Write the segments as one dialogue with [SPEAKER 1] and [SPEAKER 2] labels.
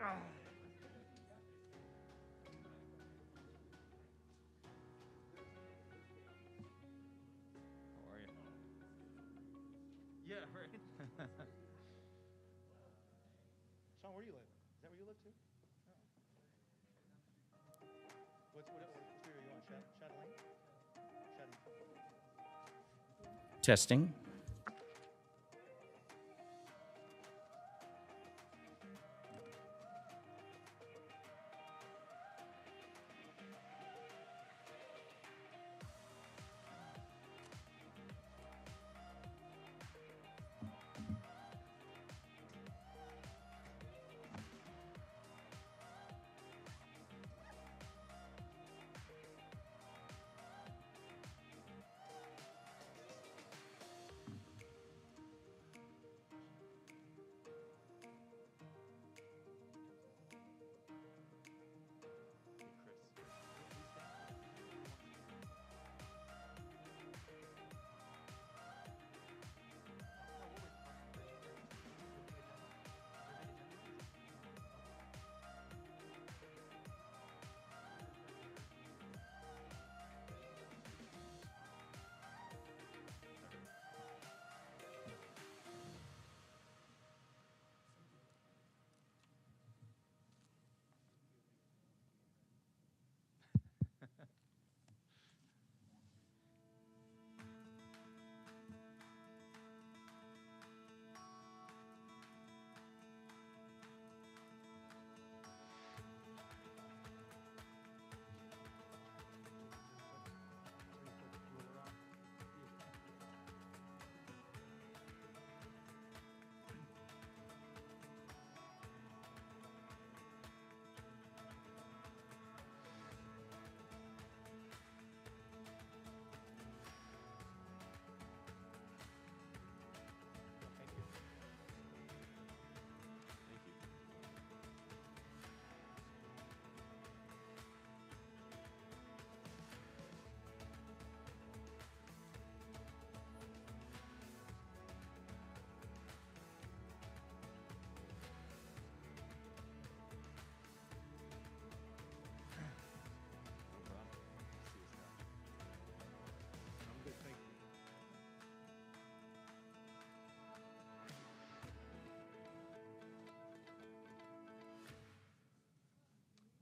[SPEAKER 1] How are you?
[SPEAKER 2] Yeah, right. Sean, where do you live? Is that where you live too? Oh. What street are you on? Chatelaine?
[SPEAKER 1] Testing.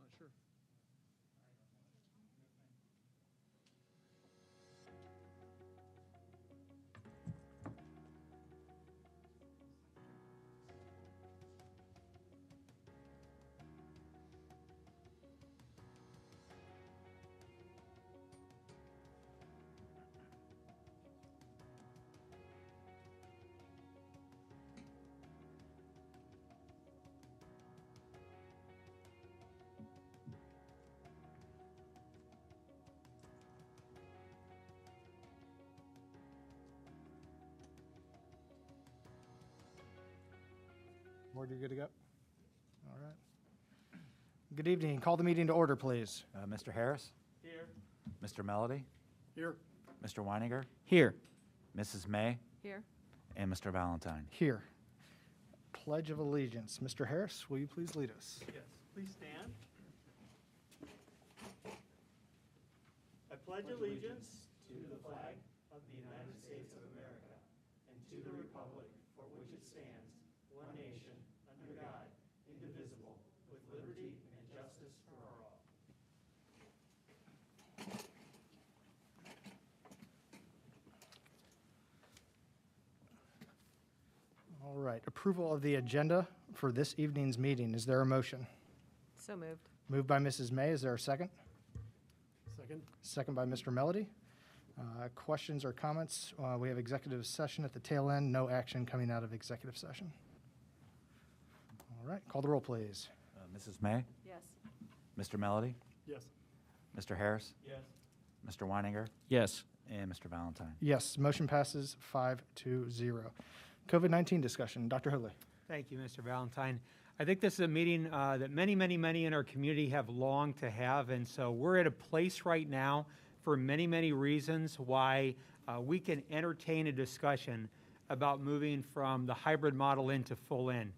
[SPEAKER 2] Not sure.
[SPEAKER 3] Ward, you're good to go? All right. Good evening. Call the meeting to order, please.
[SPEAKER 4] Mr. Harris?
[SPEAKER 2] Here.
[SPEAKER 4] Mr. Melody?
[SPEAKER 3] Here.
[SPEAKER 4] Mr. Weininger?
[SPEAKER 1] Here.
[SPEAKER 4] Mrs. May?
[SPEAKER 5] Here.
[SPEAKER 4] And Mr. Valentine.
[SPEAKER 3] Here. Pledge of Allegiance. Mr. Harris, will you please lead us?
[SPEAKER 2] Yes, please stand. I pledge allegiance to the flag of the United States of America and to the republic for which it stands, one nation, under God, indivisible, with liberty and justice for all.
[SPEAKER 3] All right. Approval of the agenda for this evening's meeting. Is there a motion?
[SPEAKER 5] So moved.
[SPEAKER 3] Moved by Mrs. May. Is there a second?
[SPEAKER 2] Second.
[SPEAKER 3] Second by Mr. Melody. Questions or comments? We have executive session at the tail end. No action coming out of executive session. All right. Call the roll, please.
[SPEAKER 4] Mrs. May?
[SPEAKER 5] Yes.
[SPEAKER 4] Mr. Melody?
[SPEAKER 2] Yes.
[SPEAKER 4] Mr. Harris?
[SPEAKER 2] Yes.
[SPEAKER 4] Mr. Weininger?
[SPEAKER 1] Yes.
[SPEAKER 4] And Mr. Valentine.
[SPEAKER 3] Yes. Motion passes 5-0. COVID-19 discussion. Dr. Hoadley.
[SPEAKER 6] Thank you, Mr. Valentine. I think this is a meeting that many in our community have longed to have, and so we're at a place right now for many reasons why we can entertain a discussion about moving from the hybrid model into full in.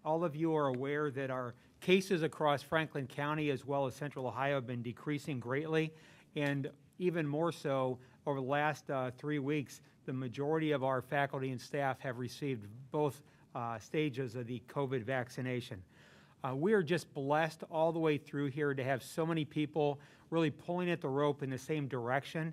[SPEAKER 6] All of you are aware that our cases across Franklin County as well as Central Ohio have been decreasing greatly, and even more so over the last 3 weeks, the majority of our faculty and staff have received both stages of the COVID vaccination. We are just blessed all the way through here to have so many people really pulling at the rope in the same direction.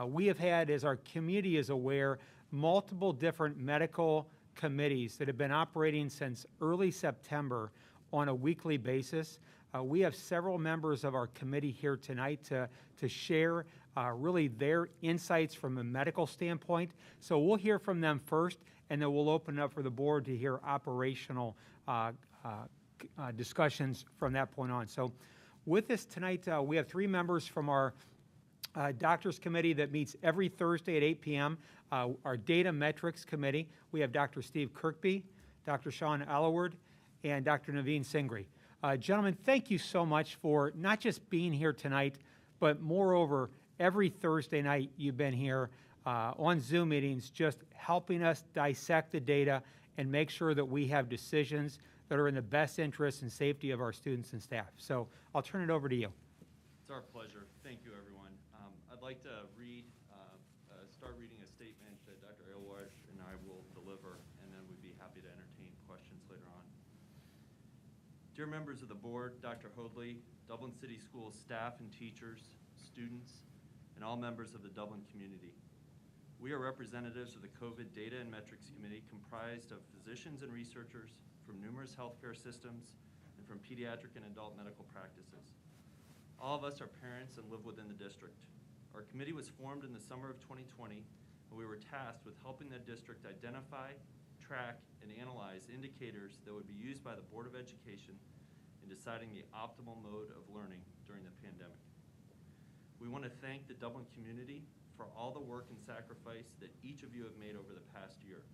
[SPEAKER 6] We have had, as our community is aware, multiple different medical committees that have been operating since early September on a weekly basis. We have several members of our committee here tonight to share really their insights from a medical standpoint. So we'll hear from them first, and then we'll open up for the board to hear operational discussions from that point on. So with us tonight, we have 3 members from our doctors committee that meets every Thursday at 8 p.m. Our data metrics committee, we have Dr. Steve Kirkby, Dr. Sean Alloward, and Dr. Naveen Singri. Gentlemen, thank you so much for not just being here tonight, but moreover, every Thursday night you've been here on Zoom meetings, just helping us dissect the data and make sure that we have decisions that are in the best interest and safety of our students and staff. So I'll turn it over to you.
[SPEAKER 5] It's our pleasure. Thank you, everyone. I'd like to start reading a statement that Dr. Aylward and I will deliver, and then we'd be happy to entertain questions later on. Dear members of the board, Dr. Hoadley, Dublin City Schools staff and teachers, students, and all members of the Dublin community. We are representatives of the COVID Data and Metrics Committee comprised of physicians and researchers from numerous healthcare systems and from pediatric and adult medical practices. All of us are parents and live within the district. Our committee was formed in the summer of 2020, and we were tasked with helping the district identify, track, and analyze indicators that would be used by the Board of Education in deciding the optimal mode of learning during the pandemic. We want to thank the Dublin community for all the work and sacrifice that each of you have made over the past year.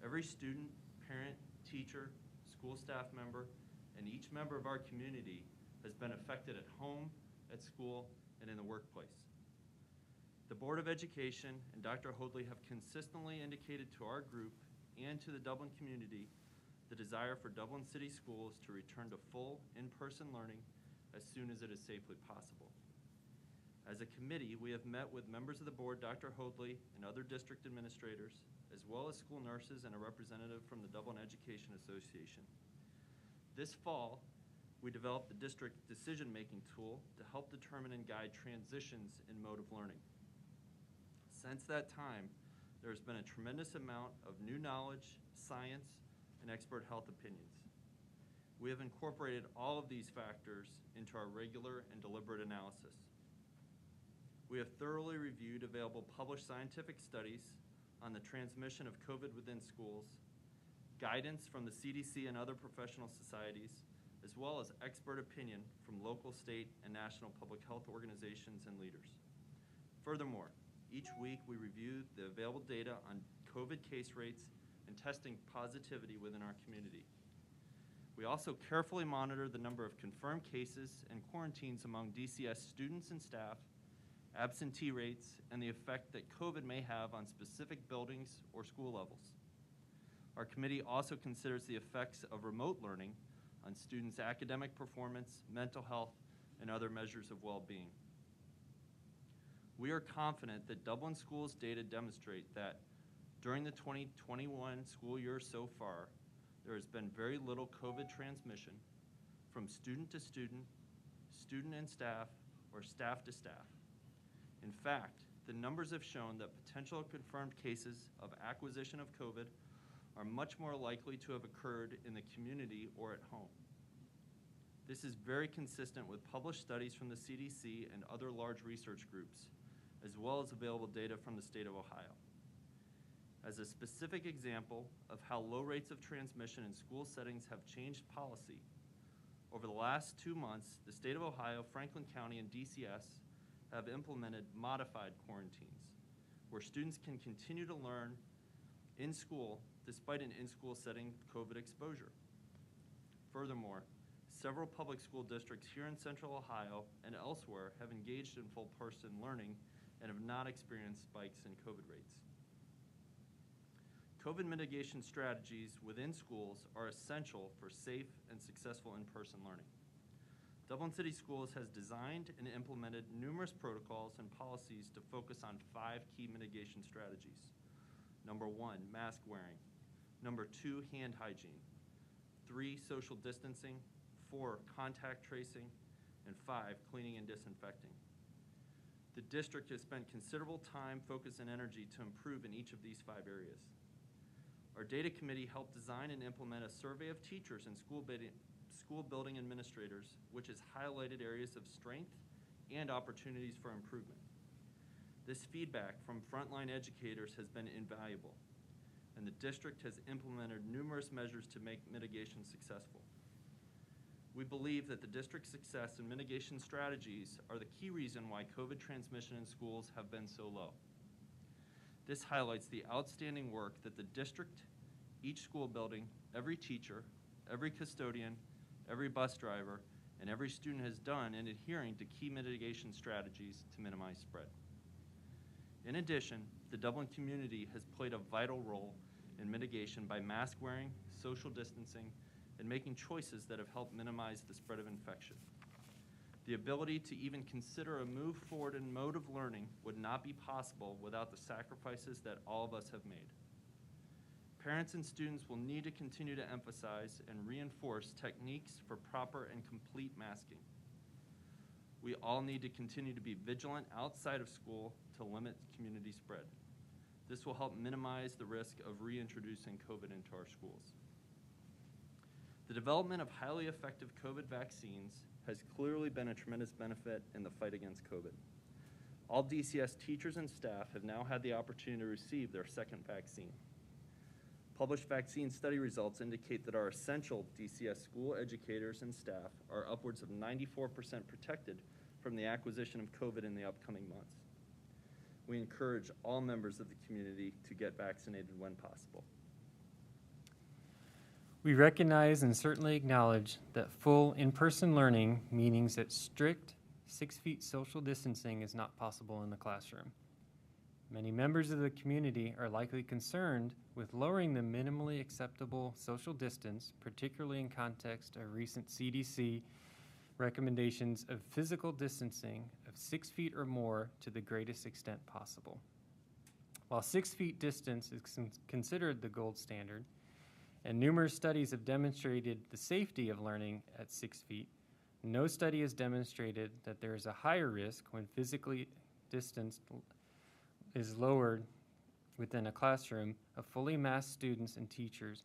[SPEAKER 5] Every student, parent, teacher, school staff member, and each member of our community has been affected at home, at school, and in the workplace. The Board of Education and Dr. Hoadley have consistently indicated to our group and to the Dublin community the desire for Dublin City Schools to return to full in-person learning as soon as it is safely possible. As a committee, we have met with members of the board, Dr. Hoadley, and other district administrators, as well as school nurses and a representative from the Dublin Education Association. This fall, we developed the district decision-making tool to help determine and guide transitions in mode of learning. Since that time, there's been a tremendous amount of new knowledge, science, and expert health opinions. We have incorporated all of these factors into our regular and deliberate analysis. We have thoroughly reviewed available published scientific studies on the transmission of COVID within schools, guidance from the CDC and other professional societies, as well as expert opinion from local, state, and national public health organizations and leaders. Furthermore, each week we review the available data on COVID case rates and testing positivity within our community. We also carefully monitor the number of confirmed cases and quarantines among DCS students and staff, absentee rates, and the effect that COVID may have on specific buildings or school levels. Our committee also considers the effects of remote learning on students' academic performance, mental health, and other measures of well-being. We are confident that Dublin Schools data demonstrate that during the 2021 school year so far, there has been very little COVID transmission from student to student, student and staff, or staff to staff. In fact, the numbers have shown that potential confirmed cases of acquisition of COVID are much more likely to have occurred in the community or at home. This is very consistent with published studies from the CDC and other large research groups, as well as available data from the state of Ohio. As a specific example of how low rates of transmission in school settings have changed policy, over the last 2 months, the state of Ohio, Franklin County, and DCS have implemented modified quarantines, where students can continue to learn in school despite an in-school setting COVID exposure. Furthermore, several public school districts here in Central Ohio and elsewhere have engaged in full-person learning and have not experienced spikes in COVID rates. COVID mitigation strategies within schools are essential for safe and successful in-person learning. Dublin City Schools has designed and implemented numerous protocols and policies to focus on 5 key mitigation strategies. Number 1, mask wearing. Number 2, hand hygiene. 3, social distancing. 4, contact tracing. And 5, cleaning and disinfecting. The district has spent considerable time, focus, and energy to improve in each of these 5 areas. Our data committee helped design and implement a survey of teachers and school building administrators, which has highlighted areas of strength and opportunities for improvement. This feedback from frontline educators has been invaluable, and the district has implemented numerous measures to make mitigation successful. We believe that the district's success in mitigation strategies are the key reason why COVID transmission in schools have been so low. This highlights the outstanding work that the district, each school building, every teacher, every custodian, every bus driver, and every student has done in adhering to key mitigation strategies to minimize spread. In addition, the Dublin community has played a vital role in mitigation by mask wearing, social distancing, and making choices that have helped minimize the spread of infection. The ability to even consider a move forward in mode of learning would not be possible without the sacrifices that all of us have made. Parents and students will need to continue to emphasize and reinforce techniques for proper and complete masking. We all need to continue to be vigilant outside of school to limit community spread. This will help minimize the risk of reintroducing COVID into our schools. The development of highly effective COVID vaccines has clearly been a tremendous benefit in the fight against COVID. All DCS teachers and staff have now had the opportunity to receive their second vaccine. Published vaccine study results indicate that our essential DCS school educators and staff are upwards of 94% protected from the acquisition of COVID in the upcoming months. We encourage all members of the community to get vaccinated when possible.
[SPEAKER 7] We recognize and certainly acknowledge that full in-person learning means that strict 6 feet social distancing is not possible in the classroom. Many members of the community are likely concerned with lowering the minimally acceptable social distance, particularly in context of recent CDC recommendations of physical distancing of 6 feet or more to the greatest extent possible. While 6 feet distance is considered the gold standard, and numerous studies have demonstrated the safety of learning at 6 feet, no study has demonstrated that there is a higher risk when physically distanced is lowered within a classroom of fully masked students and teachers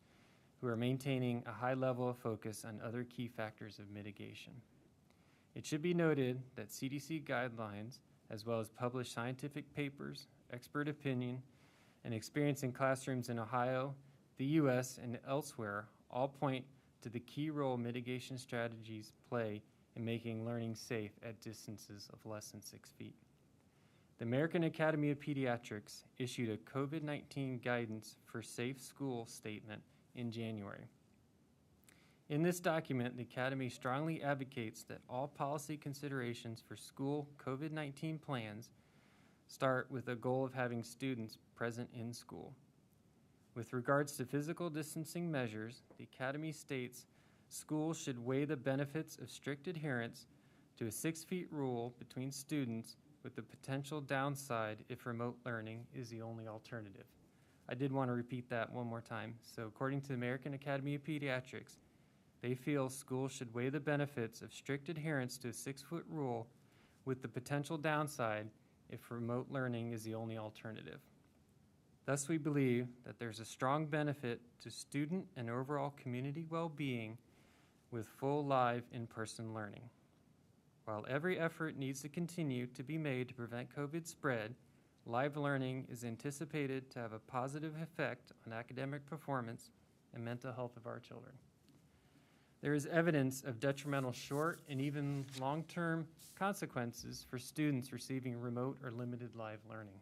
[SPEAKER 7] who are maintaining a high level of focus on other key factors of mitigation. It should be noted that CDC guidelines, as well as published scientific papers, expert opinion, and experience in classrooms in Ohio, the U.S., and elsewhere all point to the key role mitigation strategies play in making learning safe at distances of less than 6 feet. The American Academy of Pediatrics issued a COVID-19 guidance for safe school statement in January. In this document, the Academy strongly advocates that all policy considerations for school COVID-19 plans start with a goal of having students present in school. With regards to physical distancing measures, the Academy states schools should weigh the benefits of strict adherence to a 6 feet rule between students with the potential downside if remote learning is the only alternative. I did want to repeat that one more time. So according to the American Academy of Pediatrics, they feel schools should weigh the benefits of strict adherence to a 6 foot rule with the potential downside if remote learning is the only alternative. Thus, we believe that there's a strong benefit to student and overall community well-being with full live in-person learning. While every effort needs to continue to be made to prevent COVID spread, live learning is anticipated to have a positive effect on academic performance and mental health of our children. There is evidence of detrimental short and even long-term consequences for students receiving remote or limited live learning.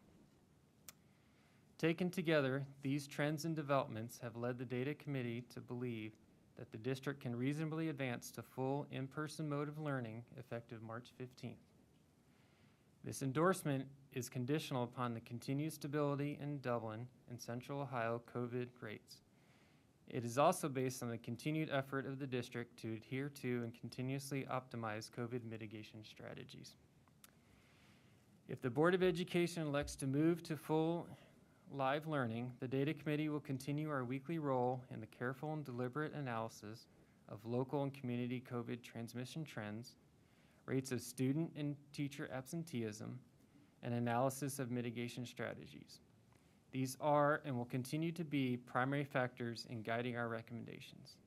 [SPEAKER 7] Taken together, these trends and developments have led the Data Committee to believe that the district can reasonably advance to full in-person mode of learning effective March 15th. This endorsement is conditional upon the continued stability in Dublin and Central Ohio COVID rates. It is also based on the continued effort of the district to adhere to and continuously optimize COVID mitigation strategies. If the Board of Education elects to move to full live learning, the Data Committee will continue our weekly role in the careful and deliberate analysis of local and community COVID transmission trends, rates of student and teacher absenteeism, and analysis of mitigation strategies. These are and will continue to be primary factors in guiding our recommendations.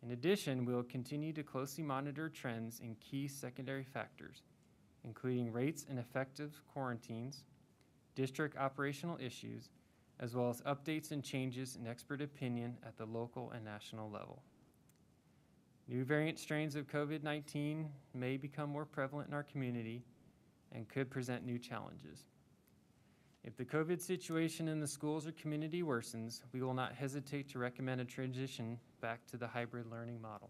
[SPEAKER 7] In addition, we will continue to closely monitor trends in key secondary factors, including rates and effective quarantines, district operational issues, as well as updates and changes in expert opinion at the local and national level. New variant strains of COVID-19 may become more prevalent in our community and could present new challenges. If the COVID situation in the schools or community worsens, we will not hesitate to recommend a transition back to the hybrid learning model.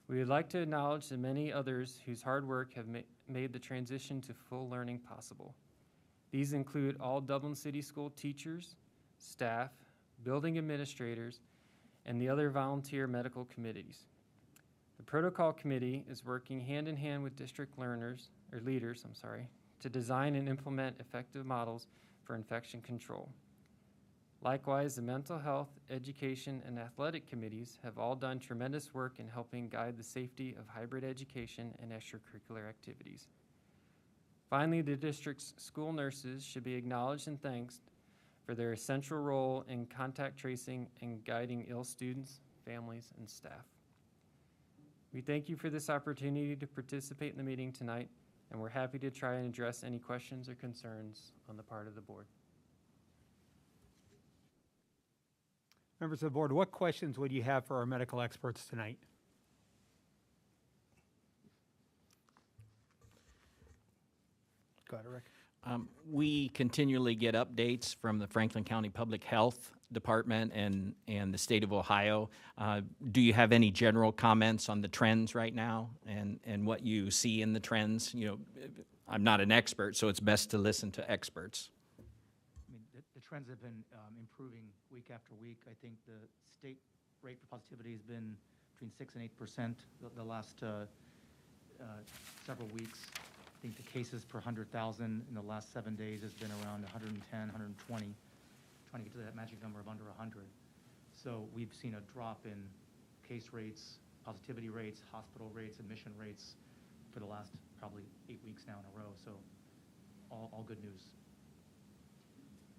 [SPEAKER 7] We would like to acknowledge the many others whose hard work have made the transition to full learning possible. These include all Dublin City School teachers, staff, building administrators, and the other volunteer medical committees. The Protocol Committee is working hand in hand with district leaders, to design and implement effective models for infection control. Likewise, the mental health, education, and athletic committees have all done tremendous work in helping guide the safety of hybrid education and extracurricular activities. Finally, the district's school nurses should be acknowledged and thanked for their essential role in contact tracing and guiding ill students, families, and staff. We thank you for this opportunity to participate in the meeting tonight, and we're happy to try and address any questions or concerns on the part of the board.
[SPEAKER 6] Members of the board, what questions would you have for our medical experts tonight?
[SPEAKER 3] Go ahead, Rick.
[SPEAKER 1] We continually get updates from the Franklin County Public Health Department and the state of Ohio. Do you have any general comments on the trends right now and what you see in the trends? You know, I'm not an expert, so it's best to listen to experts.
[SPEAKER 8] I mean, the trends have been improving week after week. I think the state rate for positivity has been between 6 and 8% the last several weeks. I think the cases per 100,000 in the last 7 days has been around 110, 120, trying to get to that magic number of under 100. So we've seen a drop in case rates, positivity rates, hospital rates, admission rates for the last probably 8 weeks now in a row. So all good news.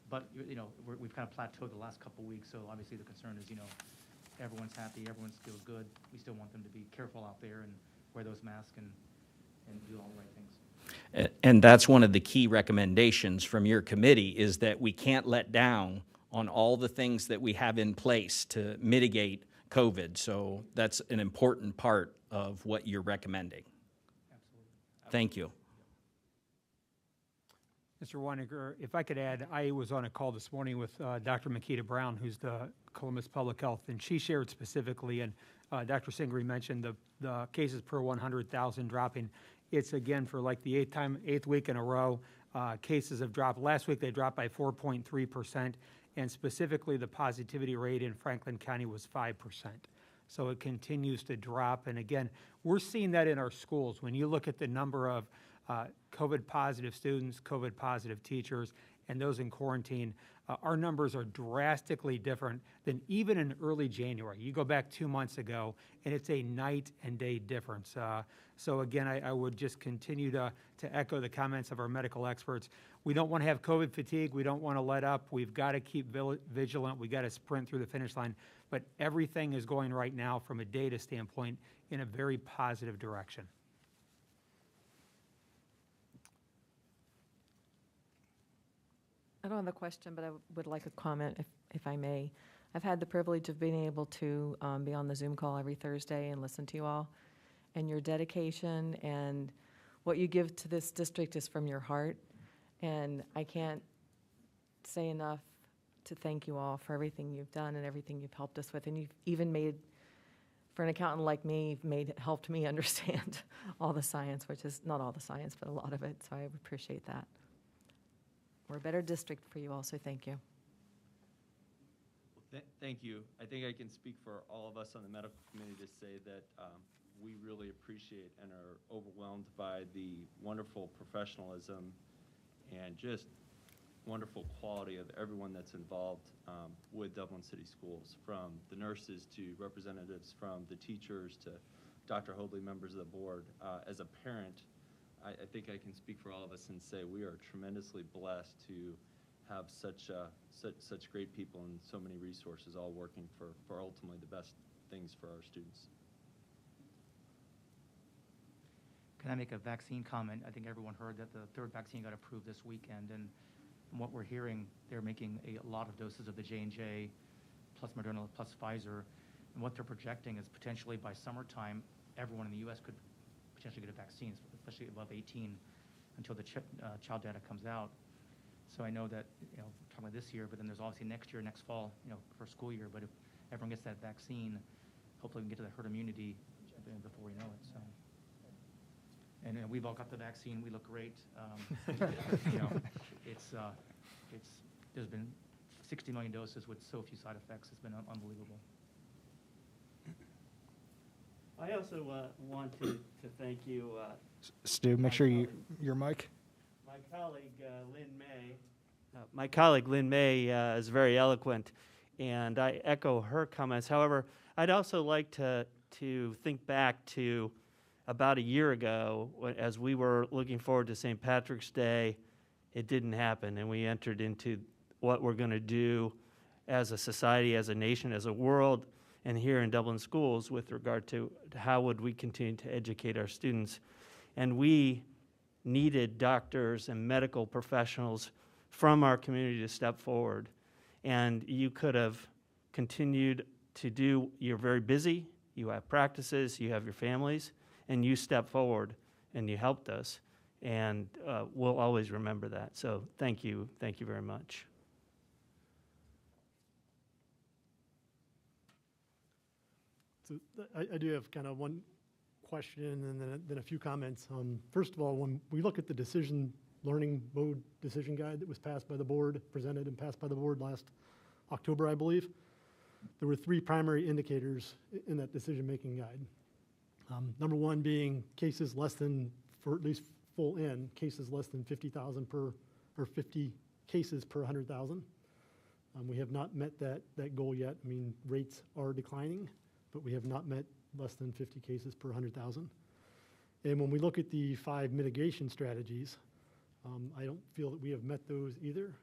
[SPEAKER 8] But, you know, we've kind of plateaued the last couple weeks, so obviously the concern is, you know, everyone's happy, everyone feels good. We still want them to be careful out there and wear those masks and do all the right things.
[SPEAKER 1] And that's one of the key recommendations from your committee, is that we can't let down on all the things that we have in place to mitigate COVID. So that's an important part of what you're recommending.
[SPEAKER 8] Absolutely.
[SPEAKER 1] Thank you.
[SPEAKER 6] Mr. Weininger, if I could add, I was on a call this morning with Dr. Makita Brown, who's the Columbus Public Health, and she shared specifically, and Dr. Singri mentioned the cases per 100,000 dropping. It's again for like the eighth week in a row. Cases have dropped. Last week they dropped by 4.3%, and specifically the positivity rate in Franklin County was 5%. So it continues to drop. And again, we're seeing that in our schools. When you look at the number of COVID positive students, COVID positive teachers, and those in quarantine, our numbers are drastically different than even in early January. You go back 2 months ago, and it's a night and day difference. So again, I would just continue to echo the comments of our medical experts. We don't want to have COVID fatigue. We don't want to let up. We've got to keep vigilant. We've got to sprint through the finish line. But everything is going right now from a data standpoint in a very positive direction.
[SPEAKER 9] I don't have a question, but I would like a comment, if I may. I've had the privilege of being able to be on the Zoom call every Thursday and listen to you all. And your dedication and what you give to this district is from your heart. And I can't say enough to thank you all for everything you've done and everything you've helped us with. And you've even made, for an accountant like me, helped me understand all the science, which is not all the science, but a lot of it. So I appreciate that. We're a better district for you all, so thank you.
[SPEAKER 5] Well, thank you. I think I can speak for all of us on the medical committee to say that we really appreciate and are overwhelmed by the wonderful professionalism and just wonderful quality of everyone that's involved with Dublin City Schools, from the nurses to representatives from the teachers to Dr. Hoadley, members of the board. As a parent, I think I can speak for all of us and say we are tremendously blessed to have such great people and so many resources all working for ultimately the best things for our students.
[SPEAKER 8] Can I make a vaccine comment? I think everyone heard that the third vaccine got approved this weekend, and from what we're hearing, they're making a lot of doses of the J&J plus Moderna plus Pfizer, and what they're projecting is potentially by summertime, everyone in the U.S. could potentially get a vaccine, especially above 18, until the child data comes out. So I know that, we're talking about this year, but then there's obviously next year, next fall, for school year. But if everyone gets that vaccine, hopefully we can get to the herd immunity before we know it. So, and we've all got the vaccine. We look great. There's been 60 million doses with so few side effects. It's been unbelievable.
[SPEAKER 2] I also want to thank you,
[SPEAKER 3] Stu, make sure your mic.
[SPEAKER 2] my colleague Lynn May. My colleague Lynn May is very eloquent, and I echo her comments. However, I'd also like to think back to about a year ago, as we were looking forward to St. Patrick's Day. It didn't happen, and we entered into what we're going to do as a society, as a nation, as a world, and here in Dublin schools with regard to how would we continue to educate our students. And we needed doctors and medical professionals from our community to step forward. And you could have continued to do, you're very busy, you have practices, you have your families, and you stepped forward and you helped us. And we'll always remember that. So thank you very much.
[SPEAKER 10] So I do have kind of one question and then a few comments. First of all, when we look at the learning mode decision guide that was passed by the board, presented and passed by the board last October, I believe, there were 3 primary indicators in that decision-making guide. Number one being cases less than, for at least full N, cases less than 50,000 per, or 50 cases per 100,000. We have not met that goal yet. I mean, rates are declining, but we have not met less than 50 cases per 100,000. And when we look at the 5 mitigation strategies, I don't feel that we have met those either.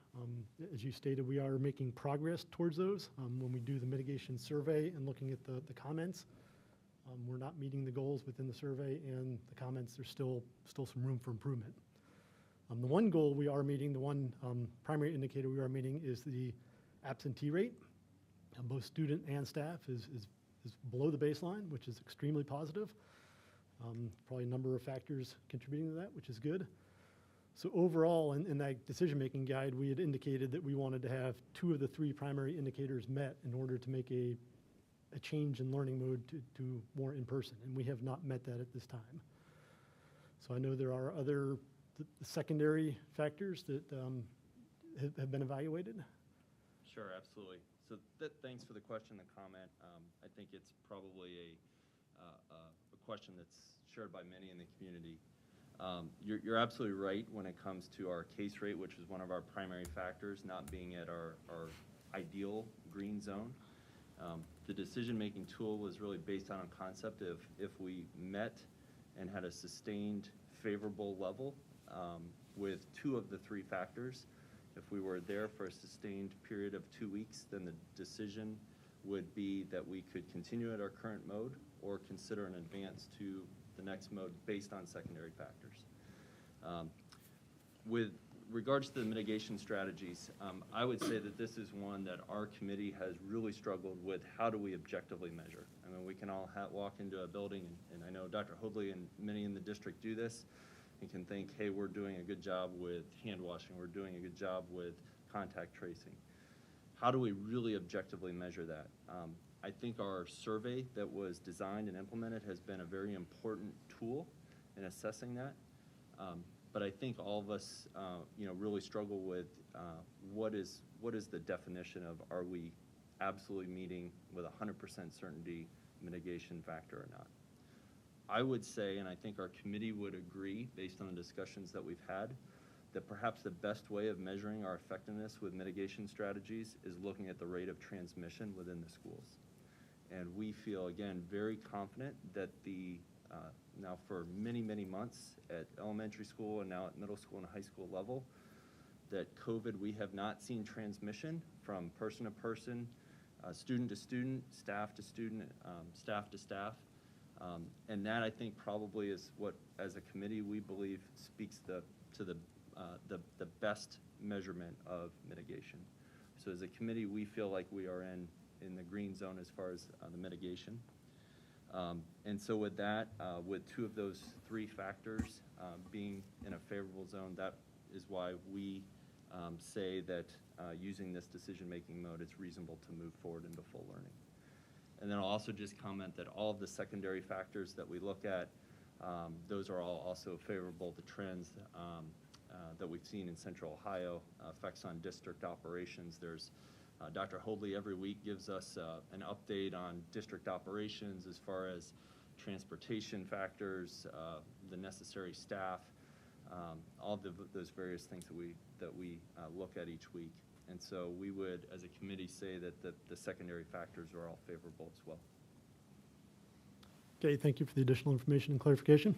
[SPEAKER 10] As you stated, we are making progress towards those. When we do the mitigation survey and looking at the comments, we're not meeting the goals within the survey and the comments. There's still some room for improvement. The one goal we are meeting, the one primary indicator we are meeting is the absentee rate. Both student and staff is below the baseline, which is extremely positive. Probably a number of factors contributing to that, which is good. So overall, in that decision-making guide, we had indicated that we wanted to have 2 of the 3 primary indicators met in order to make a change in learning mode to more in-person, and we have not met that at this time. So I know there are other secondary factors that have been evaluated.
[SPEAKER 5] Sure, absolutely. So thanks for the question and comment. I think it's probably a question that's shared by many in the community. You're absolutely right when it comes to our case rate, which is one of our primary factors, not being at our ideal green zone. The decision-making tool was really based on a concept of if we met and had a sustained favorable level with 2 of the 3 factors. If we were there for a sustained period of 2 weeks, then the decision would be that we could continue at our current mode or consider an advance to the next mode based on secondary factors. With regards to the mitigation strategies, I would say that this is one that our committee has really struggled with. How do we objectively measure? I mean, we can all walk into a building, and I know Dr. Hoadley and many in the district do this, and can think, hey, we're doing a good job with hand washing, we're doing a good job with contact tracing. How do we really objectively measure that? I think our survey that was designed and implemented has been a very important tool in assessing that. But I think all of us, really struggle with what is the definition of, are we absolutely meeting with 100% certainty mitigation factor or not? I would say, and I think our committee would agree, based on the discussions that we've had, that perhaps the best way of measuring our effectiveness with mitigation strategies is looking at the rate of transmission within the schools. And we feel, again, very confident that now for many, many months at elementary school and now at middle school and high school level, that COVID, we have not seen transmission from person to person, student to student, staff to student, staff to staff. And that, I think, probably is what, as a committee, we believe speaks to the best measurement of mitigation. So as a committee, we feel like we are in the green zone as far as the mitigation. And so with that, with two of those three factors being in a favorable zone, that is why we say that using this decision-making mode, it's reasonable to move forward into full learning. And then I'll also just comment that all of the secondary factors that we look at, those are all also favorable to trends that we've seen in Central Ohio, effects on district operations. There's Dr. Holdley every week gives us an update on district operations as far as transportation factors, the necessary staff, all of those various things that we look at each week. And so we would, as a committee, say that the secondary factors are all favorable as well.
[SPEAKER 10] Okay, thank you for the additional information and clarification.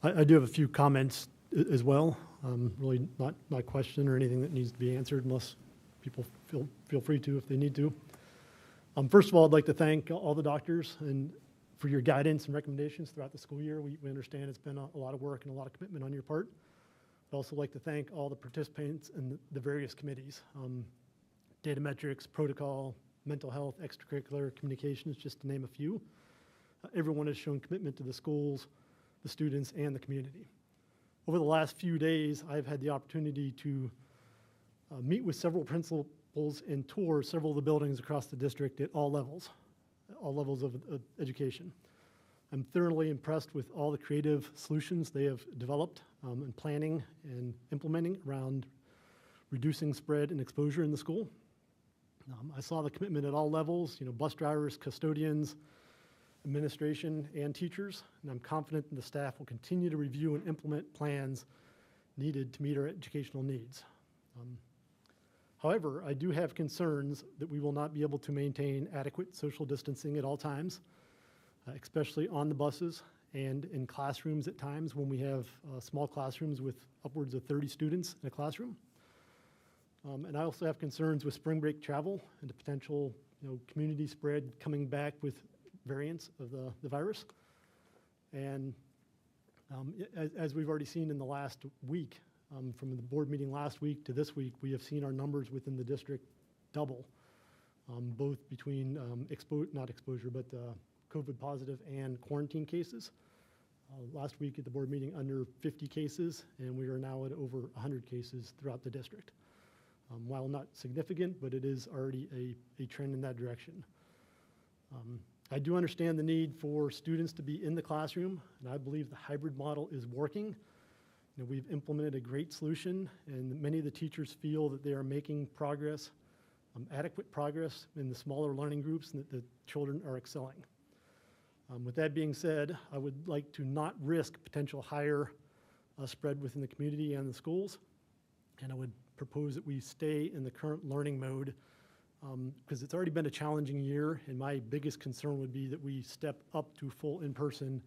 [SPEAKER 10] I do have a few comments as well. Really not my question or anything that needs to be answered unless people feel free to if they need to. First of all, I'd like to thank all the doctors and for your guidance and recommendations throughout the school year. We understand it's been a lot of work and a lot of commitment on your part. I'd also like to thank all the participants in the various committees, data metrics, protocol, mental health, extracurricular, communications, just to name a few. Everyone has shown commitment to the schools, the students, and the community. Over the last few days, I've had the opportunity to meet with several principals and tour several of the buildings across the district at all levels of education. I'm thoroughly impressed with all the creative solutions they have developed in planning and implementing around reducing spread and exposure in the school. I saw the commitment at all levels, bus drivers, custodians, administration, and teachers, and I'm confident that the staff will continue to review and implement plans needed to meet our educational needs. However, I do have concerns that we will not be able to maintain adequate social distancing at all times, especially on the buses and in classrooms at times when we have small classrooms with upwards of 30 students in a classroom. And I also have concerns with spring break travel and the potential community spread coming back with variants of the virus. And as we've already seen in the last week, from the board meeting last week to this week, we have seen our numbers within the district double, both between COVID positive and quarantine cases. Last week at the board meeting, under 50 cases, and we are now at over 100 cases throughout the district. While not significant, but it is already a trend in that direction. I do understand the need for students to be in the classroom, and I believe the hybrid model is working. We've implemented a great solution, and many of the teachers feel that they are making progress, adequate progress in the smaller learning groups, and that the children are excelling. With that being said, I would like to not risk potential higher spread within the community and the schools, and I would propose that we stay in the current learning mode because it's already been a challenging year, and my biggest concern would be that we step up to full in-person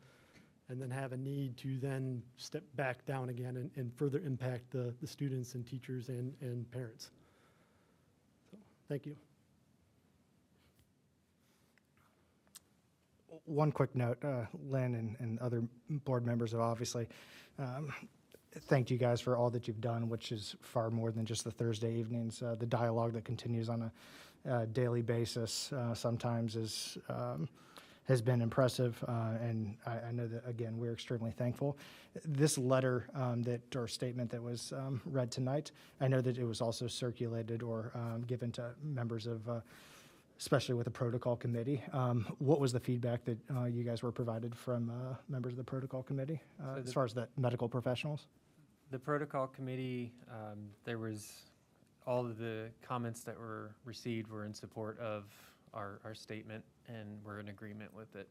[SPEAKER 10] and then have a need to then step back down again and further impact the students and teachers and parents. So, thank you.
[SPEAKER 3] One quick note, Lynn and other board members have obviously thanked you guys for all that you've done, which is far more than just the Thursday evenings. The dialogue that continues on a daily basis sometimes has been impressive, and I know that, again, we're extremely thankful. This letter or statement that was read tonight, I know that it was also circulated or given to members of especially with the protocol committee. What was the feedback that you guys were provided from members of the protocol committee as far as the medical professionals?
[SPEAKER 7] The protocol committee, there was, all of the comments that were received were in support of our statement, and we're in agreement with it.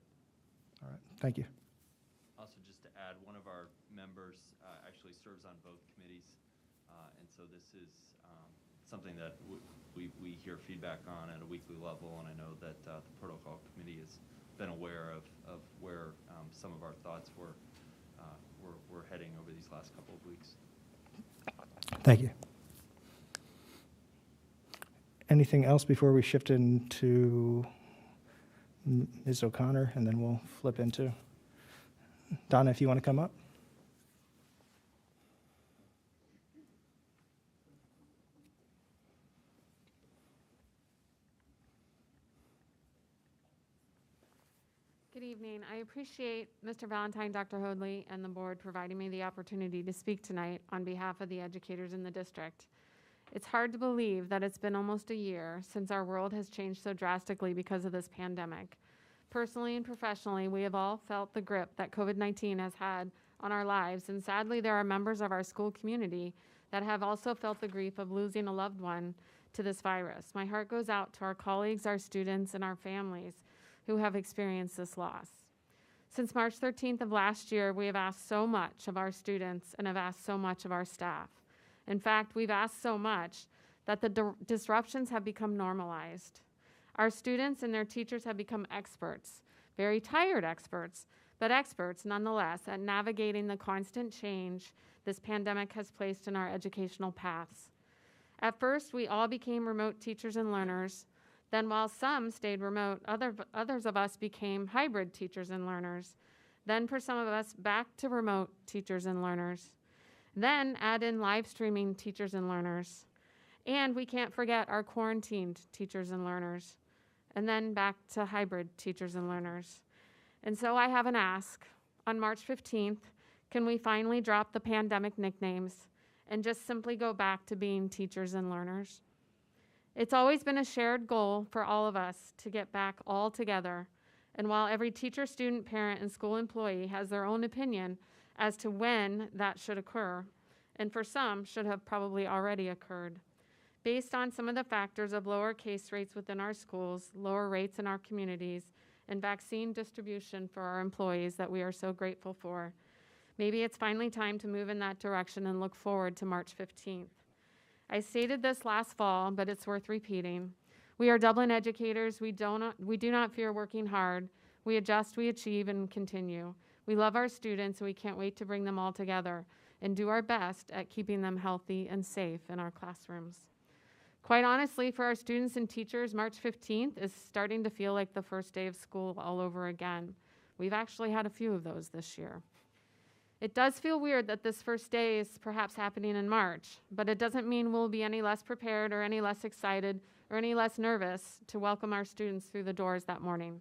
[SPEAKER 3] All right, thank you.
[SPEAKER 5] Also, just to add, one of our members actually serves on both committees, and so this is something that we hear feedback on at a weekly level, and I know that the protocol committee has been aware of where some of our thoughts were heading over these last couple of weeks.
[SPEAKER 3] Thank you. Anything else before we shift into Ms. O'Connor, and then we'll flip into Donna, if you want to come up.
[SPEAKER 11] Good evening. I appreciate Mr. Valentine, Dr. Hoadley, and the board providing me the opportunity to speak tonight on behalf of the educators in the district. It's hard to believe that it's been almost a year since our world has changed so drastically because of this pandemic. Personally and professionally, we have all felt the grip that COVID-19 has had on our lives, and sadly, there are members of our school community that have also felt the grief of losing a loved one to this virus. My heart goes out to our colleagues, our students, and our families who have experienced this loss. Since March 13th of last year, we have asked so much of our students and have asked so much of our staff. In fact, we've asked so much that the disruptions have become normalized. Our students and their teachers have become experts, very tired experts, but experts nonetheless at navigating the constant change this pandemic has placed in our educational paths. At first, we all became remote teachers and learners. Then while some stayed remote, others of us became hybrid teachers and learners. Then for some of us, back to remote teachers and learners. Then add in live streaming teachers and learners. And we can't forget our quarantined teachers and learners. And then back to hybrid teachers and learners. And so I have an ask. On March 15th, can we finally drop the pandemic nicknames and just simply go back to being teachers and learners? It's always been a shared goal for all of us to get back all together. And while every teacher, student, parent, and school employee has their own opinion as to when that should occur, and for some should have probably already occurred, based on some of the factors of lower case rates within our schools, lower rates in our communities, and vaccine distribution for our employees that we are so grateful for, maybe it's finally time to move in that direction and look forward to March 15th. I stated this last fall, but it's worth repeating. We are Dublin educators. We do not fear working hard. We adjust, we achieve, and continue. We love our students, and we can't wait to bring them all together and do our best at keeping them healthy and safe in our classrooms. Quite honestly, for our students and teachers, March 15th is starting to feel like the first day of school all over again. We've actually had a few of those this year. It does feel weird that this first day is perhaps happening in March, but it doesn't mean we'll be any less prepared or any less excited or any less nervous to welcome our students through the doors that morning.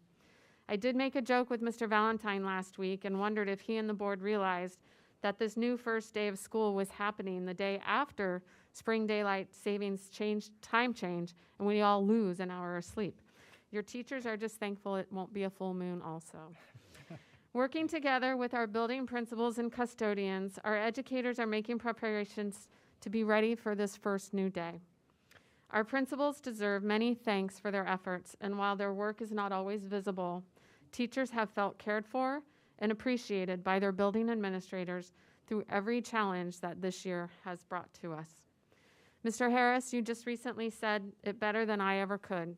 [SPEAKER 11] I did make a joke with Mr. Valentine last week and wondered if he and the board realized that this new first day of school was happening the day after spring daylight savings time change, and we all lose an hour of sleep. Your teachers are just thankful it won't be a full moon also. Working together with our building principals and custodians, our educators are making preparations to be ready for this first new day. Our principals deserve many thanks for their efforts, and while their work is not always visible, teachers have felt cared for and appreciated by their building administrators through every challenge that this year has brought to us. Mr. Harris, you just recently said it better than I ever could.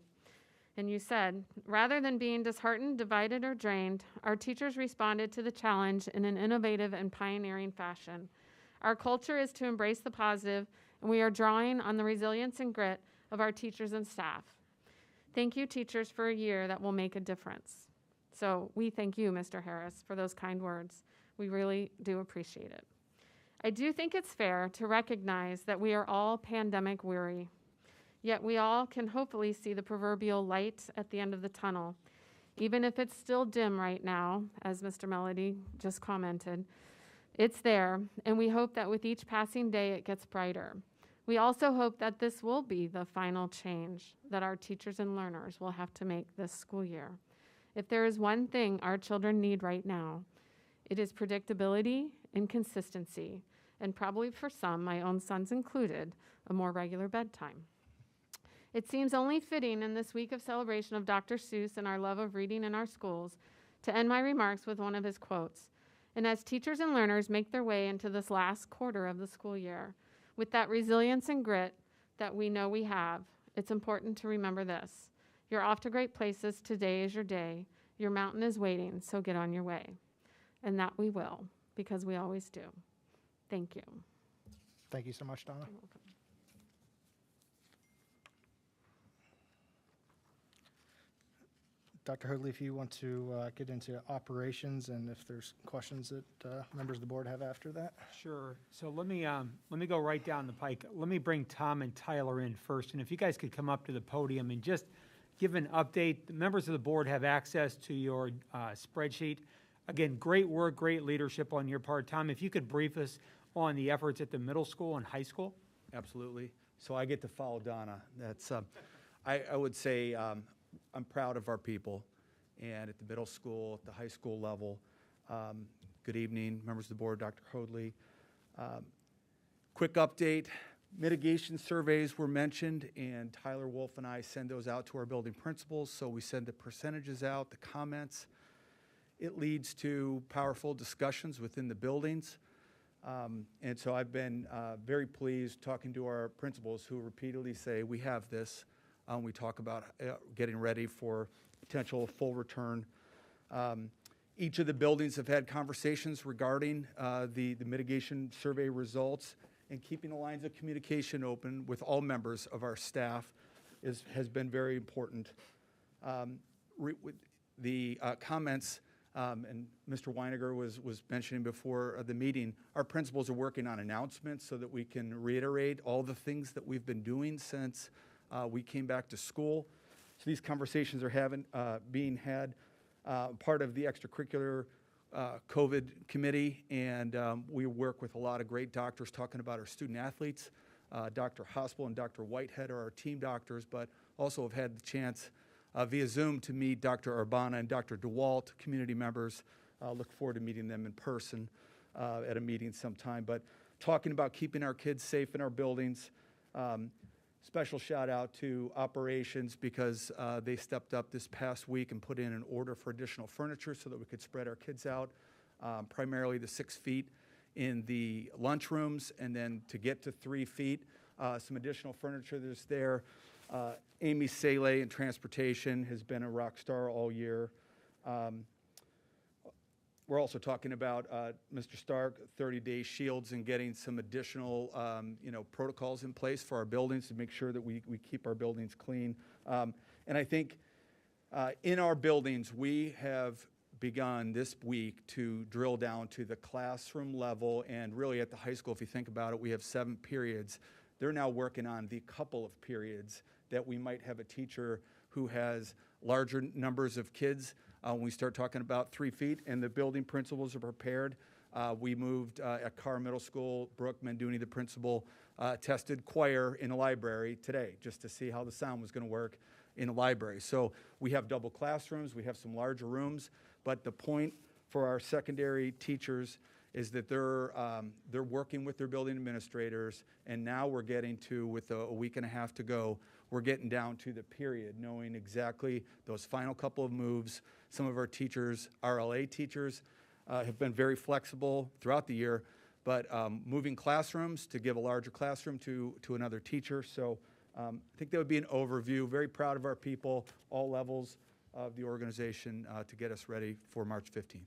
[SPEAKER 11] And you said, rather than being disheartened, divided, or drained, our teachers responded to the challenge in an innovative and pioneering fashion. Our culture is to embrace the positive, and we are drawing on the resilience and grit of our teachers and staff. Thank you, teachers, for a year that will make a difference. So we thank you, Mr. Harris, for those kind words. We really do appreciate it. I do think it's fair to recognize that we are all pandemic weary. Yet we all can hopefully see the proverbial light at the end of the tunnel. Even if it's still dim right now, as Mr. Melody just commented, it's there, and we hope that with each passing day it gets brighter. We also hope that this will be the final change that our teachers and learners will have to make this school year. If there is one thing our children need right now, it is predictability and consistency, and probably for some, my own sons included, a more regular bedtime. It seems only fitting in this week of celebration of Dr. Seuss and our love of reading in our schools to end my remarks with one of his quotes. And as teachers and learners make their way into this last quarter of the school year, with that resilience and grit that we know we have, it's important to remember this. You're off to great places. Today is your day. Your mountain is waiting, so get on your way. And that we will, because we always do. Thank you.
[SPEAKER 3] Thank you so much, Donna.
[SPEAKER 11] You're welcome.
[SPEAKER 3] Dr. Hoadley, if you want to get into operations and if there's questions that members of the board have after that.
[SPEAKER 6] Sure. So let me go right down the pike. Let me bring Tom and Tyler in first, and if you guys could come up to the podium and just give an update. The members of the board have access to your spreadsheet. Again, great work, great leadership on your part. Tom, if you could brief us on the efforts at the middle school and high school.
[SPEAKER 12] Absolutely. So I get to follow Donna. That's I would say I'm proud of our people, and at the middle school, at the high school level. Good evening, members of the board, Dr. Hoadley. Quick update, mitigation surveys were mentioned, and Tyler Wolf and I send those out to our building principals, so we send the percentages out, the comments. It leads to powerful discussions within the buildings. And so I've been very pleased talking to our principals who repeatedly say, we have this. We talk about getting ready for potential full return. Each of the buildings have had conversations regarding the mitigation survey results, and keeping the lines of communication open with all members of our staff has been very important. The comments, and Mr. Weiniger was mentioning before the meeting, our principals are working on announcements so that we can reiterate all the things that we've been doing since we came back to school. So these conversations are being had, part of the extracurricular COVID committee, and we work with a lot of great doctors talking about our student athletes. Dr. Hospital and Dr. Whitehead are our team doctors, but also have had the chance via Zoom to meet Dr. Urbana and Dr. DeWalt, community members. Look forward to meeting them in person at a meeting sometime. But talking about keeping our kids safe in our buildings. Special shout out to operations because they stepped up this past week and put in an order for additional furniture so that we could spread our kids out, primarily the 6 feet in the lunchrooms, and then to get to 3 feet, some additional furniture that's there. Amy Saleh in transportation has been a rock star all year. We're also talking about Mr. Stark, 30-day shields, and getting some additional protocols in place for our buildings to make sure that we keep our buildings clean. And I think in our buildings, we have begun this week to drill down to the classroom level, and really at the high school, if you think about it, we have 7 periods. They're now working on the couple of periods that we might have a teacher who has larger numbers of kids when we start talking about 3 feet, and the building principals are prepared. We moved at Carr Middle School, Brooke Menduni, the principal, tested choir in the library today just to see how the sound was going to work in the library. So we have double classrooms, we have some larger rooms, but the point for our secondary teachers is that they're working with their building administrators, and now we're getting to, with a week and a half to go, we're getting down to the period, knowing exactly those final couple of moves. Some of our teachers, RLA teachers, have been very flexible throughout the year, but moving classrooms to give a larger classroom to another teacher. So I think that would be an overview. Very proud of our people, all levels of the organization, to get us ready for March 15th.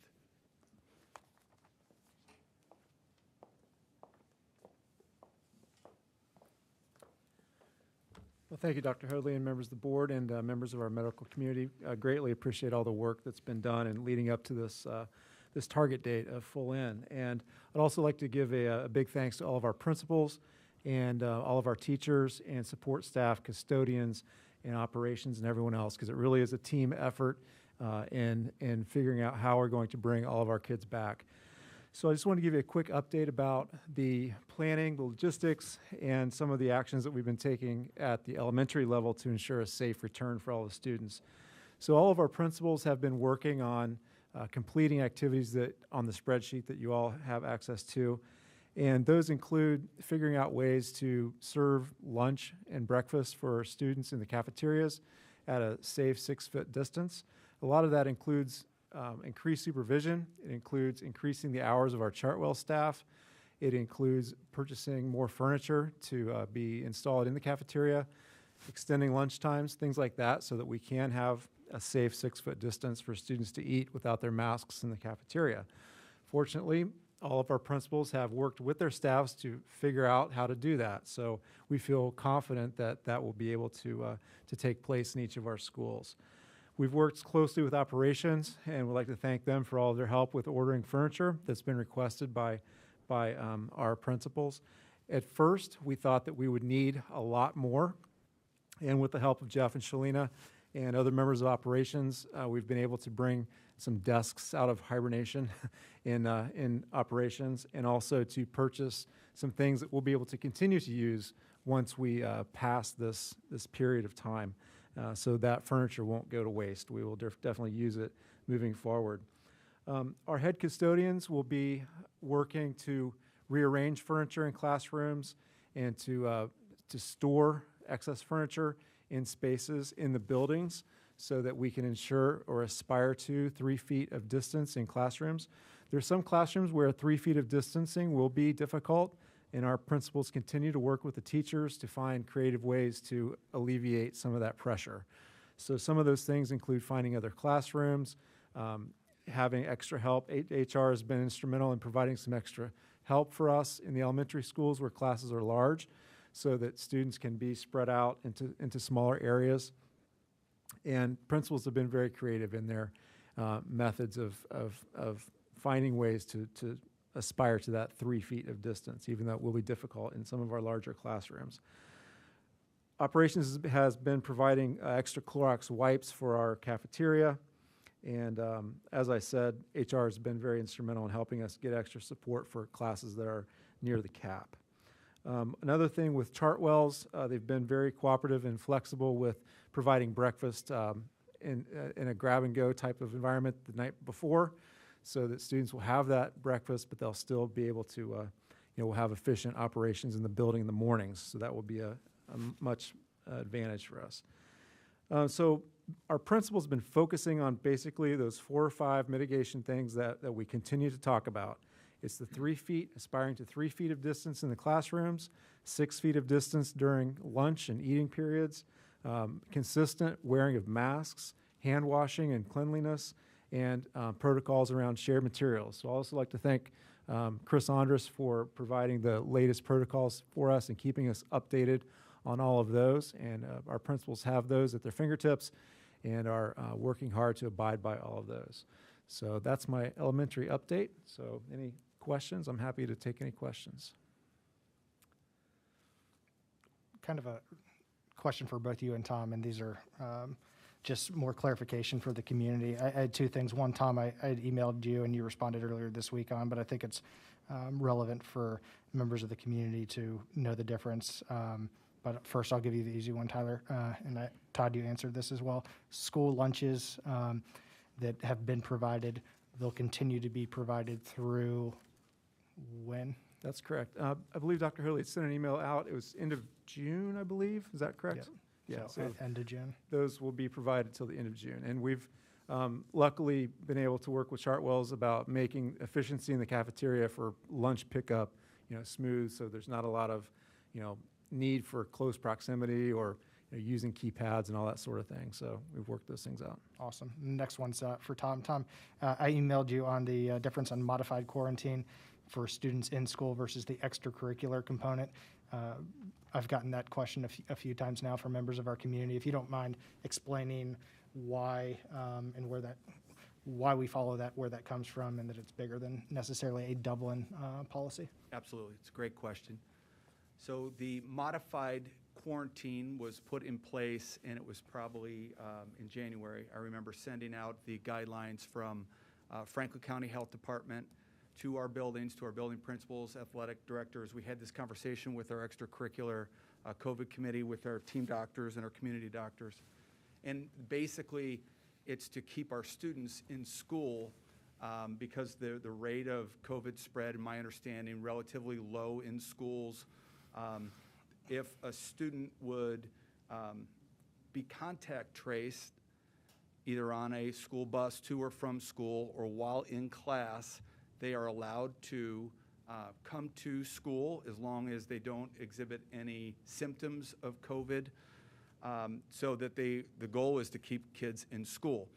[SPEAKER 13] Well, thank you, Dr. Hoadley, and members of the board and members of our medical community. I greatly appreciate all the work that's been done in leading up to this target date of full in. And I'd also like to give a big thanks to all of our principals and all of our teachers and support staff, custodians, and operations, and everyone else, because it really is a team effort in figuring out how we're going to bring all of our kids back. So I just want to give you a quick update about the planning, the logistics, and some of the actions that we've been taking at the elementary level to ensure a safe return for all the students. So all of our principals have been working on completing activities that on the spreadsheet that you all have access to. And those include figuring out ways to serve lunch and breakfast for students in the cafeterias at a safe 6-foot distance. A lot of that includes increased supervision. It includes increasing the hours of our Chartwell staff. It includes purchasing more furniture to be installed in the cafeteria, extending lunch times, things like that, so that we can have a safe 6-foot distance for students to eat without their masks in the cafeteria. Fortunately, all of our principals have worked with their staffs to figure out how to do that. So we feel confident that that will be able to take place in each of our schools. We've worked closely with operations, and we'd like to thank them for all of their help with ordering furniture that's been requested by our principals. At first, we thought that we would need a lot more, and with the help of Jeff and Shalina and other members of operations, we've been able to bring some desks out of hibernation in operations, and also to purchase some things that we'll be able to continue to use once we pass this period of time, so that furniture won't go to waste. We will definitely use it moving forward. Our head custodians will be working to rearrange furniture in classrooms and to store excess furniture in spaces in the buildings so that we can ensure or aspire to 3 feet of distance in classrooms. There are some classrooms where 3 feet of distancing will be difficult, and our principals continue to work with the teachers to find creative ways to alleviate some of that pressure. So some of those things include finding other classrooms, having extra help. HR has been instrumental in providing some extra help for us in the elementary schools where classes are large, so that students can be spread out into smaller areas. And principals have been very creative in their methods of finding ways to aspire to that 3 feet of distance, even though it will be difficult in some of our larger classrooms. Operations has been providing extra Clorox wipes for our cafeteria. And as I said, HR has been very instrumental in helping us get extra support for classes that are near the cap. Another thing with Chartwells, they've been very cooperative and flexible with providing breakfast in a grab-and-go type of environment the night before, so that students will have that breakfast, but they'll still be able to, we'll have efficient operations in the building in the mornings, so that will be a much advantage for us. So our principals have been focusing on basically those 4 or 5 mitigation things that we continue to talk about. It's the 3 feet, aspiring to 3 feet of distance in the classrooms, 6 feet of distance during lunch and eating periods, consistent wearing of masks, hand washing and cleanliness, and protocols around shared materials. So I'd also like to thank Chris Andrus for providing the latest protocols for us and keeping us updated on all of those. And our principals have those at their fingertips and are working hard to abide by all of those. So that's my elementary update. So any questions? I'm happy to take any questions.
[SPEAKER 3] Kind of a question for both you and Tom, and these are just more clarification for the community. I had 2 things. One, Tom, I had emailed you and you responded earlier this week on, but I think it's relevant for members of the community to know the difference. But first, I'll give you the easy one, Tyler. And Todd, you answered this as well. School lunches that have been provided, they'll continue to be provided through when?
[SPEAKER 13] That's correct. I believe Dr. Hurley sent an email out. It was end of June, I believe. Is that correct?
[SPEAKER 3] Yeah, so end of June.
[SPEAKER 13] Those will be provided till the end of June. And we've luckily been able to work with Chartwells about making efficiency in the cafeteria for lunch pickup, smooth, so there's not a lot of, need for close proximity or using keypads and all that sort of thing. So we've worked those things out.
[SPEAKER 3] Awesome. Next one's for Tom. Tom, I emailed you on the difference on modified quarantine for students in school versus the extracurricular component. I've gotten that question a few times now from members of our community. If you don't mind explaining why and why we follow that, where that comes from, and that it's bigger than necessarily a Dublin policy.
[SPEAKER 12] Absolutely. It's a great question. So the modified quarantine was put in place, and it was probably in January. I remember sending out the guidelines from Franklin County Health Department to our buildings, to our building principals, athletic directors. We had this conversation with our extracurricular COVID committee, with our team doctors and our community doctors. And basically, it's to keep our students in school because the rate of COVID spread, in my understanding, relatively low in schools. If a student would be contact traced either on a school bus to or from school or while in class, they are allowed to come to school as long as they don't exhibit any symptoms of COVID, so that the goal is to keep kids in school.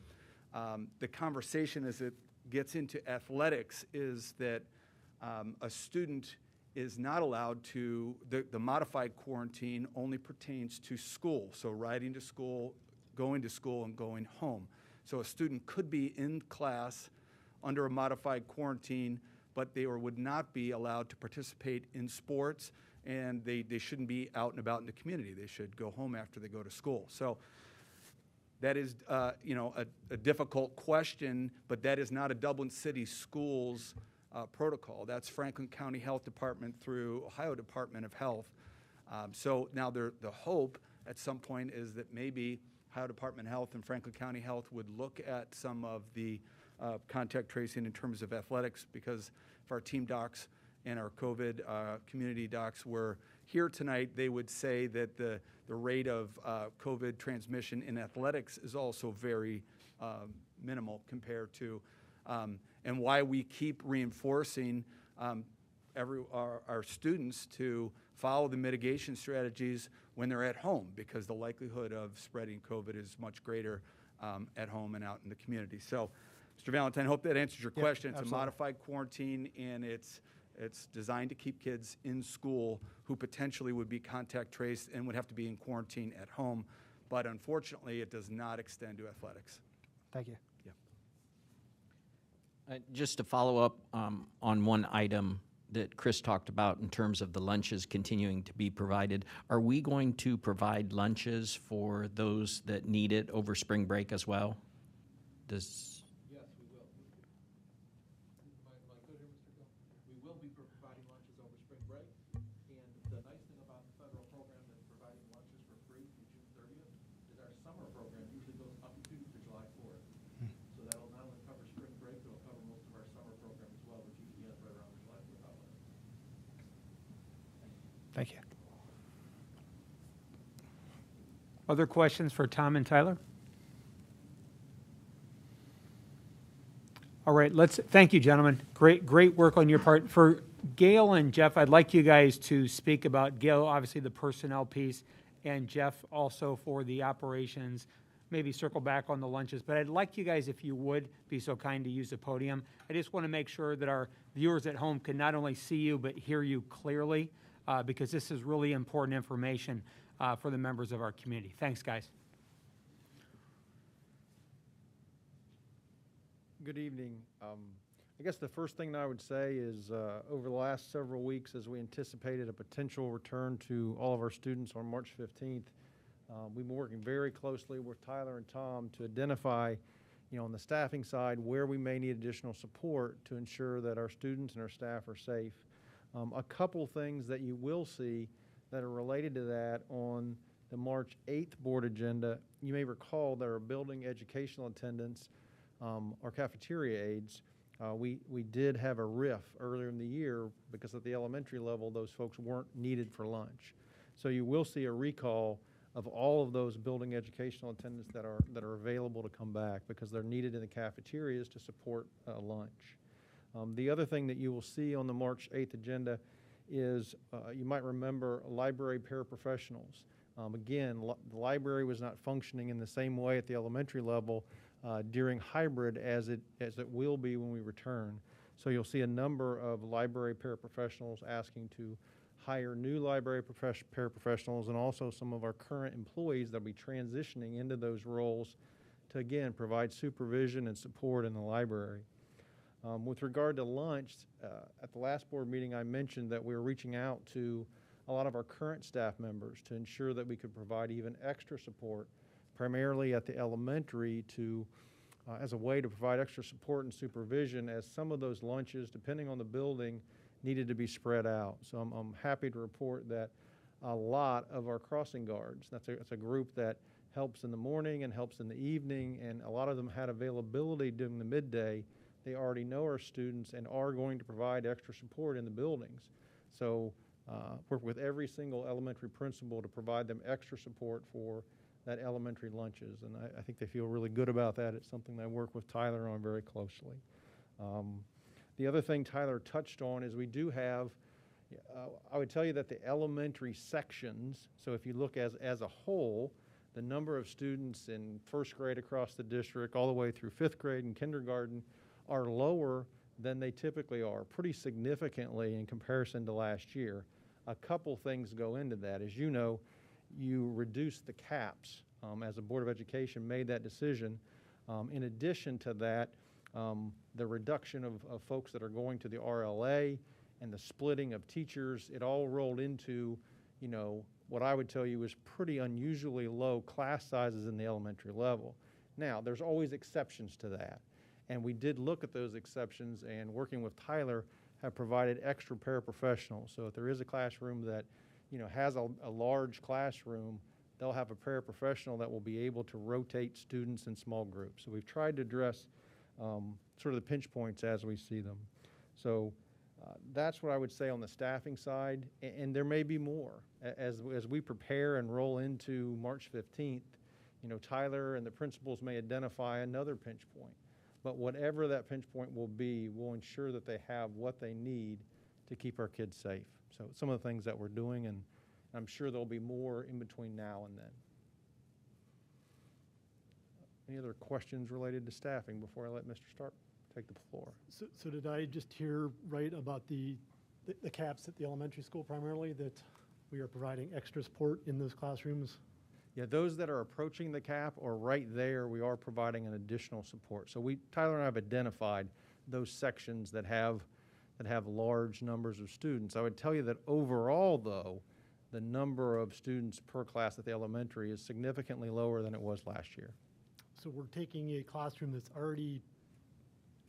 [SPEAKER 12] The conversation as it gets into athletics is that a student is not allowed to, the modified quarantine only pertains to school, so riding to school, going to school, and going home. So a student could be in class under a modified quarantine, but they would not be allowed to participate in sports, and they shouldn't be out and about in the community. They should go home after they go to school. So that is, you know, a difficult question, but that is not a Dublin City Schools protocol. That's Franklin County Health Department through Ohio Department of Health. So now the hope at some point is that maybe Ohio Department of Health and Franklin County Health would look at some of the contact tracing in terms of athletics, because if our team docs and our COVID community docs were here tonight, they would say that the rate of COVID transmission in athletics is also very minimal compared to, and why we keep reinforcing our students to follow the mitigation strategies when they're at home, because the likelihood of spreading COVID is much greater at home and out in the community. So, Mr. Valentine, I hope that answers your question. It's
[SPEAKER 3] absolutely.
[SPEAKER 12] a modified quarantine, and it's designed to keep kids in school who potentially would be contact traced and would have to be in quarantine at home. But unfortunately, it does not extend to athletics.
[SPEAKER 3] Thank you.
[SPEAKER 1] Just to follow up on one item that Chris talked about in terms of the lunches continuing to be provided, are we going to provide lunches for those that need it over spring break as well? Does
[SPEAKER 13] Yes, we will. Am I good here, Mr. Gill? We will be providing lunches over spring break, and the nice thing about the federal program that's providing lunches for free through June 30th is our summer program usually goes up to July 4th. So that'll not only cover spring break, it'll cover most of our summer program as well, which usually ends right around July 4th holiday.
[SPEAKER 3] Thank you.
[SPEAKER 6] Other questions for Tom and Tyler? All right, thank you, gentlemen. Great work on your part. For Gail and Jeff, I'd like you guys to speak about, Gail, obviously the personnel piece, and Jeff also for the operations, maybe circle back on the lunches. But I'd like you guys, if you would, be so kind to use the podium. I just want to make sure that our viewers at home can not only see you, but hear you clearly, because this is really important information for the members of our community. Thanks, guys.
[SPEAKER 13] Good evening. I guess the first thing that I would say is over the last several weeks, as we anticipated a potential return to all of our students on March 15th, we've been working very closely with Tyler and Tom to identify, on the staffing side, where we may need additional support to ensure that our students and our staff are safe. A couple things that you will see that are related to that on the March 8th board agenda. You may recall there are building educational attendants, our cafeteria aides. We did have a RIF earlier in the year because at the elementary level, those folks weren't needed for lunch. So you will see a recall of all of those building educational attendants that are available to come back because they're needed in the cafeterias to support lunch. The other thing that you will see on the March 8th agenda is you might remember library paraprofessionals. Again, the library was not functioning in the same way at the elementary level during hybrid as it will be when we return. So you'll see a number of library paraprofessionals asking to hire new library paraprofessionals, and also some of our current employees that will be transitioning into those roles to, again, provide supervision and support in the library. With regard to lunch, at the last board meeting I mentioned that we were reaching out to a lot of our current staff members to ensure that we could provide even extra support, primarily at the elementary, to as a way to provide extra support and supervision, as some of those lunches, depending on the building, needed to be spread out. So I'm happy to report that a lot of our crossing guards, that's a group that helps in the morning and helps in the evening, and a lot of them had availability during the midday. They already know our students and are going to provide extra support in the buildings. So work with every single elementary principal to provide them extra support for that elementary lunches. And I think they feel really good about that. It's something that I work with Tyler on very closely. The other thing Tyler touched on is we do have, I would tell you that the elementary sections, so if you look as a whole, the number of students in first grade across the district all the way through fifth grade and kindergarten are lower than they typically are, pretty significantly in comparison to last year. A couple things go into that. As you know, you reduce the caps. As a Board of Education made that decision. In addition to that, the reduction of folks that are going to the RLA and the splitting of teachers, it all rolled into, you know, what I would tell you is pretty unusually low class sizes in the elementary level. Now, there's always exceptions to that. And we did look at those exceptions, and working with Tyler, have provided extra paraprofessionals. So if there is a classroom that, you know, has a large classroom, they'll have a paraprofessional that will be able to rotate students in small groups. So we've tried to address sort of the pinch points as we see them. So that's what I would say on the staffing side, and there may be more. As we prepare and roll into March 15th, you know, Tyler and the principals may identify another pinch point. But whatever that pinch point will be, we'll ensure that they have what they need to keep our kids safe. So some of the things that we're doing, and I'm sure there'll be more in between now and then. Any other questions related to staffing before I let Mr. Stark take the floor?
[SPEAKER 10] So did I just hear right about the caps at the elementary school primarily, that we are providing extra support in those classrooms?
[SPEAKER 13] Yeah, those that are approaching the cap or right there, we are providing an additional support. So Tyler and I have identified those sections that have large numbers of students. I would tell you that overall, though, the number of students per class at the elementary is significantly lower than it was last year.
[SPEAKER 10] So we're taking a classroom that's already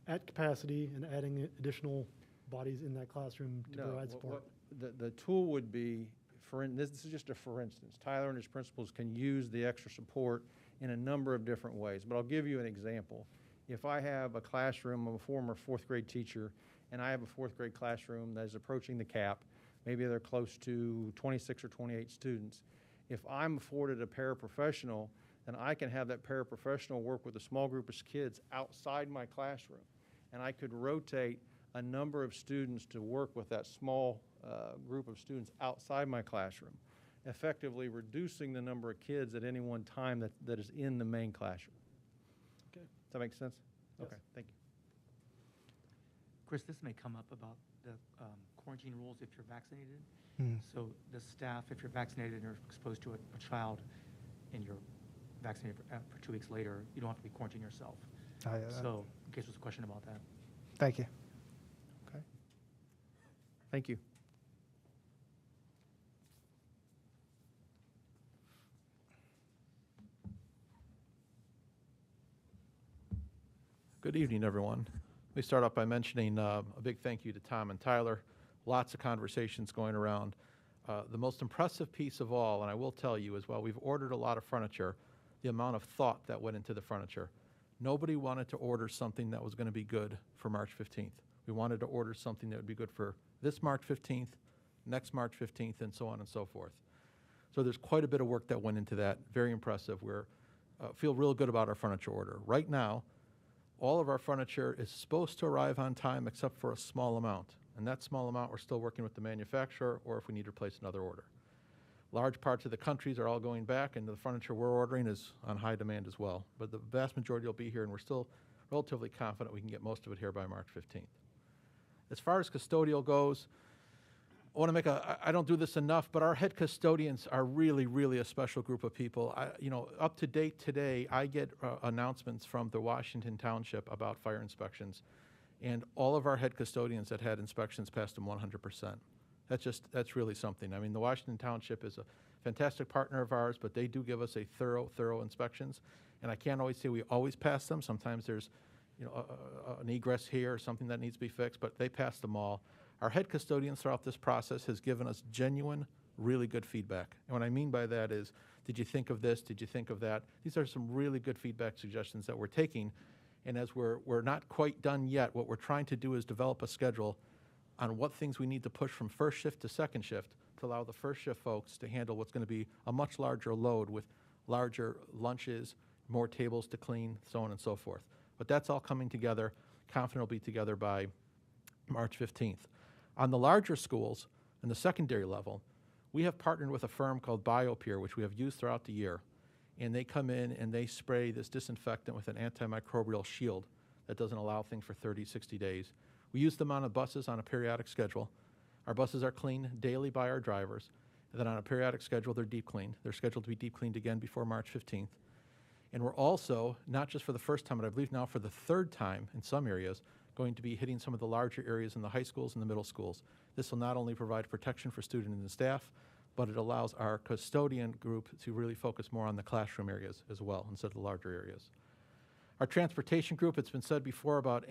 [SPEAKER 10] at capacity and adding additional bodies in that classroom to provide support?
[SPEAKER 13] The tool would be, this is just a for instance. Tyler and his principals can use the extra support in a number of different ways, but I'll give you an example. If I have a classroom of a former fourth grade teacher and I have a fourth grade classroom that is approaching the cap, maybe they're close to 26 or 28 students. If I'm afforded a paraprofessional, then I can have that paraprofessional work with a small group of kids outside my classroom. And I could rotate a number of students to work with that small group of students outside my classroom, effectively reducing the number of kids at any one time that is in the main classroom.
[SPEAKER 10] Okay.
[SPEAKER 13] Does that make sense?
[SPEAKER 10] Yes.
[SPEAKER 13] Okay, thank you.
[SPEAKER 8] Chris, this may come up about the quarantine rules if you're vaccinated. So the staff, if you're vaccinated and you're exposed to a child and you're vaccinated for 2 weeks later, you don't have to be quarantined yourself. So in case there's a question about that.
[SPEAKER 3] Thank you.
[SPEAKER 13] Okay. Thank you.
[SPEAKER 14] Good evening, everyone. Let me start off by mentioning a big thank you to Tom and Tyler. Lots of conversations going around. The most impressive piece of all, and I will tell you, is while we've ordered a lot of furniture, the amount of thought that went into the furniture. Nobody wanted to order something that was going to be good for March 15th. We wanted to order something that would be good for this March 15th, next March 15th, and so on and so forth. So there's quite a bit of work that went into that. Very impressive. We feel real good about our furniture order. Right now, all of our furniture is supposed to arrive on time except for a small amount. And that small amount, we're still working with the manufacturer, or if we need to place another order. Large parts of the countries are all going back, and the furniture we're ordering is on high demand as well. But the vast majority will be here, and we're still relatively confident we can get most of it here by March 15th. As far as custodial goes, I want to make I don't do this enough, but our head custodians are really, really a special group of people. Up to date today, I get announcements from the Washington Township about fire inspections, and all of our head custodians that had inspections passed them 100%. That's really something. I mean, the Washington Township is a fantastic partner of ours, but they do give us a thorough inspections. And I can't always say we always pass them. Sometimes there's an egress here or something that needs to be fixed, but they pass them all. Our head custodians throughout this process has given us genuine, really good feedback. And what I mean by that is, did you think of this? Did you think of that? These are some really good feedback suggestions that we're taking. And as we're not quite done yet, what we're trying to do is develop a schedule on what things we need to push from first shift to second shift to allow the first shift folks to handle what's going to be a much larger load with larger lunches, more tables to clean, so on and so forth. But that's all coming together. Confident it'll be together by March 15th. On the larger schools and the secondary level, we have partnered with a firm called BioPure, which we have used throughout the year. And they come in and they spray this disinfectant with an antimicrobial shield that doesn't allow things for 30, 60 days. We use them on the buses on a periodic schedule. Our buses are cleaned daily by our drivers. And then on a periodic schedule, they're deep cleaned. They're scheduled to be deep cleaned again before March 15th. And we're also, not just for the first time, but I believe now for the third time in some areas, going to be hitting some of the larger areas in the high schools and the middle schools. This will not only provide protection for students and staff, but it allows our custodian group to really focus more on the classroom areas as well instead of the larger areas. Our transportation group, it's been said before about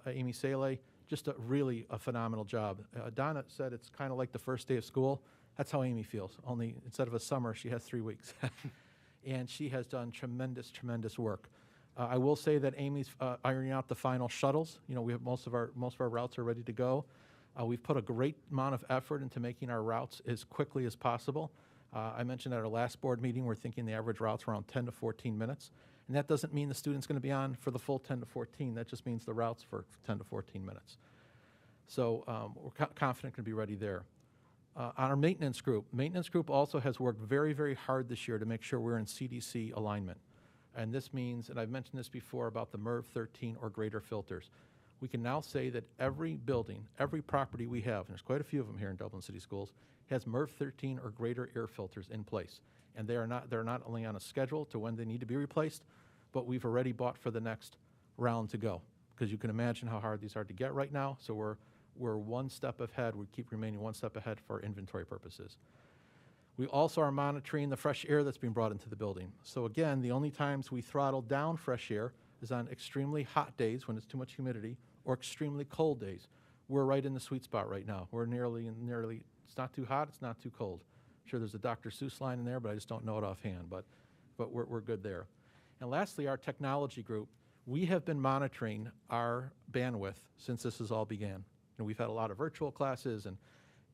[SPEAKER 14] Amy Saleh, just really a phenomenal job. Donna said it's kind of like the first day of school. That's how Amy feels, only instead of a summer, she has 3 weeks. And she has done tremendous, tremendous work. I will say that Amy's ironing out the final shuttles. We have most of our routes are ready to go. We've put a great amount of effort into making our routes as quickly as possible. I mentioned at our last board meeting, we're thinking the average route's around 10 to 14 minutes. And that doesn't mean the student's going to be on for the full 10 to 14. That just means the route's for 10 to 14 minutes. So we're confident going to be ready there. On our maintenance group also has worked very, very hard this year to make sure we're in CDC alignment. And this means, and I've mentioned this before about the MERV 13 or greater filters. We can now say that every building, every property we have, and there's quite a few of them here in Dublin City Schools, has MERV 13 or greater air filters in place. And they're not only on a schedule to when they need to be replaced, but we've already bought for the next round to go. Because you can imagine how hard these are to get right now. So we're one step ahead. We keep remaining one step ahead for inventory purposes. We also are monitoring the fresh air that's being brought into the building. So again, the only times we throttle down fresh air is on extremely hot days when it's too much humidity or extremely cold days. We're right in the sweet spot right now. We're nearly, it's not too hot, it's not too cold. I'm sure there's a Dr. Seuss line in there, but I just don't know it offhand, but we're good there. And lastly, our technology group, we have been monitoring our bandwidth since this has all began. We've had a lot of virtual classes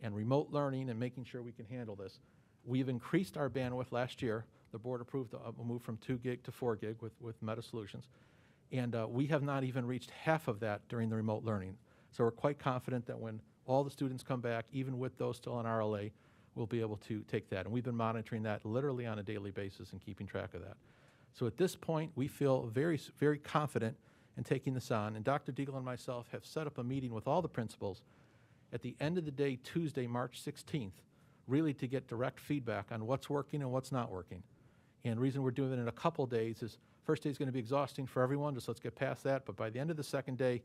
[SPEAKER 14] and remote learning and making sure we can handle this. We've increased our bandwidth last year. The board approved a move from 2 gig to 4 gig with Meta Solutions. And we have not even reached half of that during the remote learning. So we're quite confident that when all the students come back, even with those still on RLA, we'll be able to take that. And we've been monitoring that literally on a daily basis and keeping track of that. So at this point, we feel very, very confident in taking this on. And Dr. Deagle and myself have set up a meeting with all the principals at the end of the day, Tuesday, March 16th, really to get direct feedback on what's working and what's not working. And the reason we're doing it in a couple days is first day is going to be exhausting for everyone, just let's get past that. But by the end of the second day,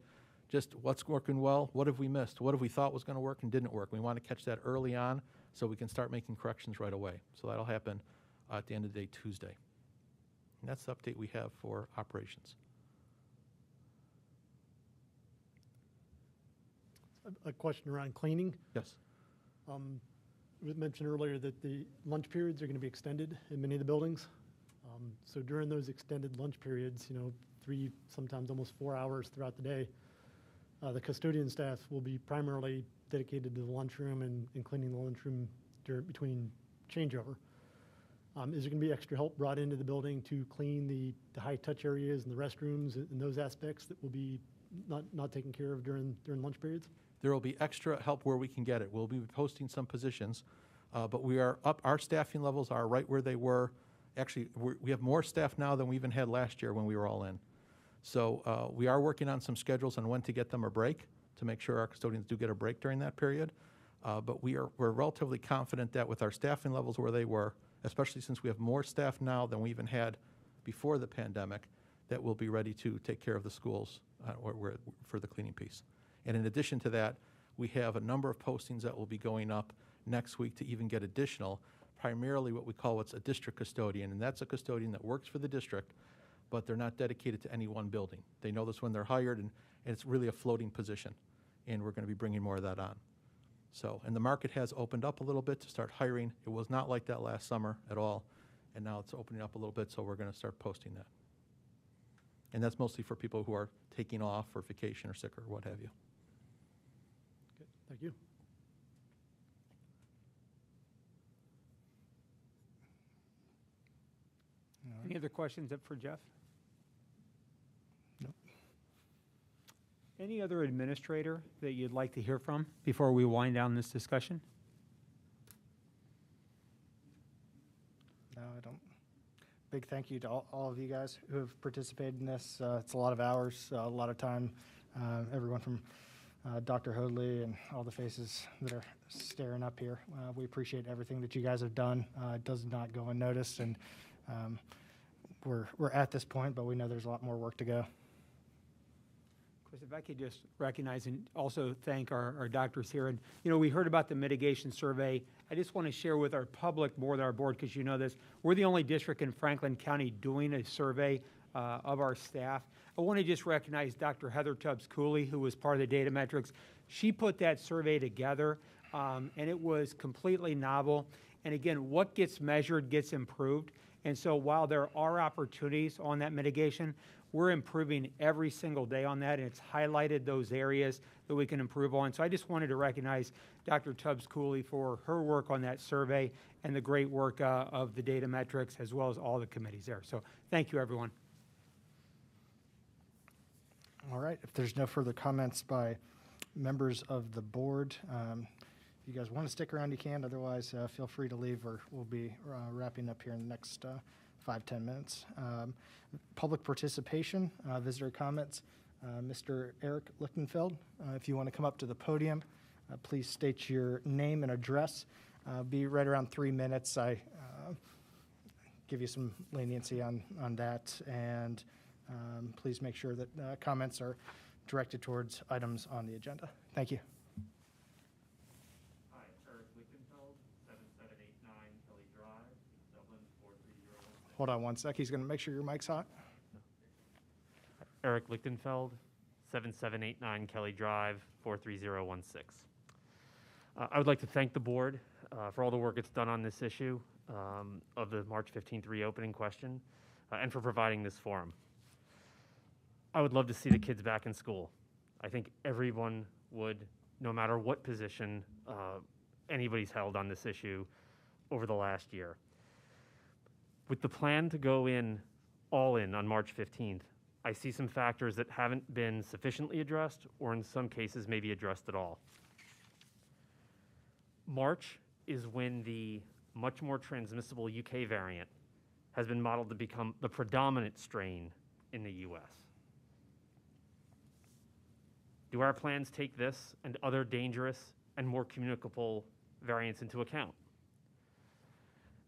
[SPEAKER 14] just what's working well, what have we missed, what have we thought was going to work and didn't work. We want to catch that early on so we can start making corrections right away. So that'll happen at the end of the day, Tuesday. And that's the update we have for operations.
[SPEAKER 10] A question around cleaning.
[SPEAKER 14] Yes.
[SPEAKER 10] It was mentioned earlier that the lunch periods are going to be extended in many of the buildings. So during those extended lunch periods, 3, sometimes almost 4 hours throughout the day, the custodian staff will be primarily dedicated to the lunchroom and cleaning the lunchroom between changeover. Is there going to be extra help brought into the building to clean the high-touch areas and the restrooms and those aspects that will be not taken care of during lunch periods?
[SPEAKER 14] There will be extra help where we can get it. We'll be posting some positions, but we are up. Our staffing levels are right where they were. Actually, we have more staff now than we even had last year when we were all in. So we are working on some schedules on when to get them a break to make sure our custodians do get a break during that period. But we're relatively confident that with our staffing levels where they were, especially since we have more staff now than we even had before the pandemic, that we'll be ready to take care of the schools for the cleaning piece. And in addition to that, we have a number of postings that will be going up next week to even get additional, primarily what's a district custodian, and that's a custodian that works for the district but they're not dedicated to any one building. They know this when they're hired, and it's really a floating position, and we're going to be bringing more of that on. So, and the market has opened up a little bit to start hiring. It was not like that last summer at all, and now it's opening up a little bit, so we're going to start posting that. And that's mostly for people who are taking off for vacation or sick or what have you.
[SPEAKER 10] Okay, thank you.
[SPEAKER 6] Any other questions for Jeff?
[SPEAKER 3] Nope.
[SPEAKER 6] Any other administrator that you'd like to hear from before we wind down this discussion?
[SPEAKER 3] No, I don't. Big thank you to all of you guys who have participated in this. It's a lot of hours, a lot of time. Everyone from Dr. Hoadley and all the faces that are staring up here. We appreciate everything that you guys have done. It does not go unnoticed, and we're at this point, but we know there's a lot more work to go.
[SPEAKER 6] Chris, if I could just recognize and also thank our doctors here. And, we heard about the mitigation survey. I just want to share with our public more than our board, because you know this, we're the only district in Franklin County doing a survey of our staff. I want to just recognize Dr. Heather Tubbs-Cooley, who was part of the data metrics. She put that survey together, and it was completely novel. And again, what gets measured gets improved. And so while there are opportunities on that mitigation, we're improving every single day on that, and it's highlighted those areas that we can improve on. So I just wanted to recognize Dr. Tubbs-Cooley for her work on that survey and the great work of the data metrics, as well as all the committees there. So thank you, everyone.
[SPEAKER 3] All right, if there's no further comments by members of the board, if you guys want to stick around, you can. Otherwise, feel free to leave, or we'll be wrapping up here in the next 5-10 minutes. Public participation, visitor comments. Mr. Eric Lichtenfeld, if you want to come up to the podium, please state your name and address. Be right around 3 minutes. I give you some leniency on that, and please make sure that comments are directed towards items on the agenda. Thank you.
[SPEAKER 15] Hi, Eric Lichtenfeld, 7789 Kelly Drive, Dublin 43016.
[SPEAKER 3] Hold on one sec. He's going to make sure your mic's hot.
[SPEAKER 15] Eric Lichtenfeld, 7789 Kelly Drive, 43016. I would like to thank the board for all the work it's done on this issue of the March 15th reopening question, and for providing this forum. I would love to see the kids back in school. I think everyone would, no matter what position anybody's held on this issue over the last year. With the plan to go all in on March 15th, I see some factors that haven't been sufficiently addressed, or in some cases maybe addressed at all. March is when the much more transmissible UK variant has been modeled to become the predominant strain in the US. Do our plans take this and other dangerous and more communicable variants into account?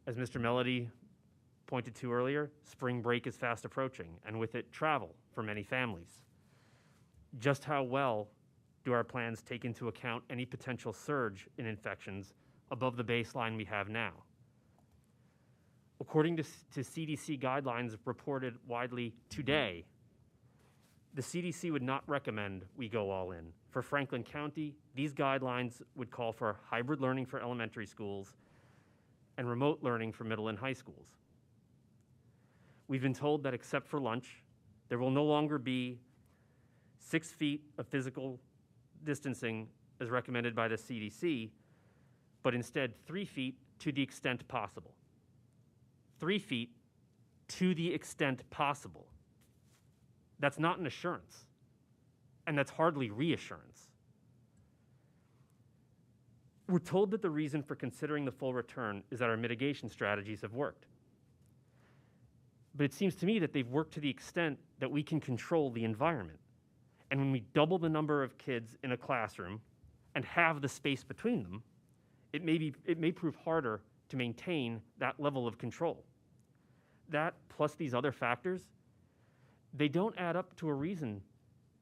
[SPEAKER 15] As Mr. Melody pointed to earlier, spring break is fast approaching, and with it, travel for many families. Just how well do our plans take into account any potential surge in infections above the baseline we have now? According to CDC guidelines reported widely today, the CDC would not recommend we go all in. For Franklin County, these guidelines would call for hybrid learning for elementary schools and remote learning for middle and high schools. We've been told that except for lunch, there will no longer be 6 feet of physical distancing as recommended by the CDC, but instead 3 feet to the extent possible. 3 feet to the extent possible. That's not an assurance, and that's hardly reassurance. We're told that the reason for considering the full return is that our mitigation strategies have worked. But it seems to me that they've worked to the extent that we can control the environment. And when we double the number of kids in a classroom and have the space between them, it may prove harder to maintain that level of control. That, plus these other factors, they don't add up to a reason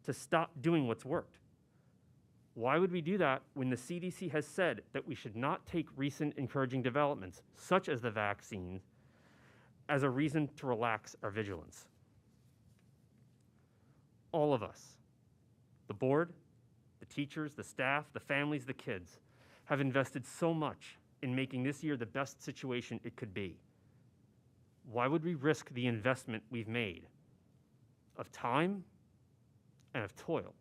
[SPEAKER 15] to stop doing what's worked. Why would we do that when the CDC has said that we should not take recent encouraging developments, such as the vaccine, as a reason to relax our vigilance? all of us, the board, the teachers, the staff, the families, the kids, have invested so much in making this year the best situation it could be. Why would we risk the investment we've made of time and of toil?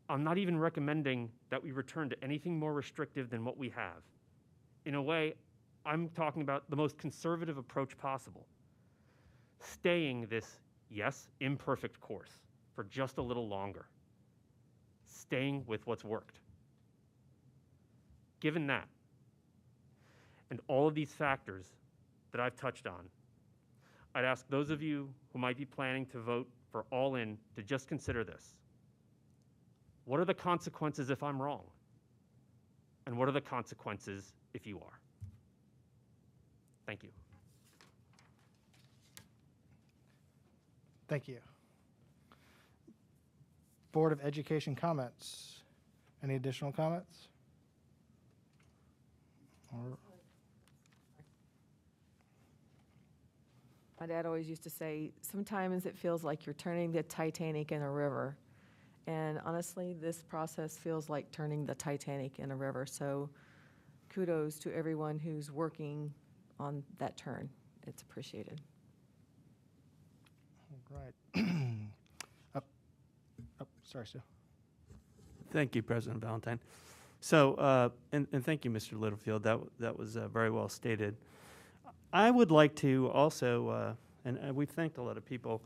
[SPEAKER 15] I'm not even recommending that we return to anything more restrictive than what we have. In a way, I'm talking about the most conservative approach possible. Staying this, yes, imperfect course for just a little longer. Staying with what's worked. Given that, and all of these factors that I've touched on, I'd ask those of you who might be planning to vote for all in to just consider this. What are the consequences if I'm wrong? And what are the consequences if you are? Thank you.
[SPEAKER 3] Thank you. Board of Education comments. Any additional comments? Or
[SPEAKER 9] My dad always used to say, sometimes it feels like you're turning the Titanic in a river. And honestly, this process feels like turning the Titanic in a river. So kudos to everyone who's working on that turn. It's appreciated.
[SPEAKER 3] All right. Sorry, Sue.
[SPEAKER 2] Thank you, President Valentine. So, and thank you, Mr. Littlefield. That was very well stated. I would like to also, and we've thanked a lot of people,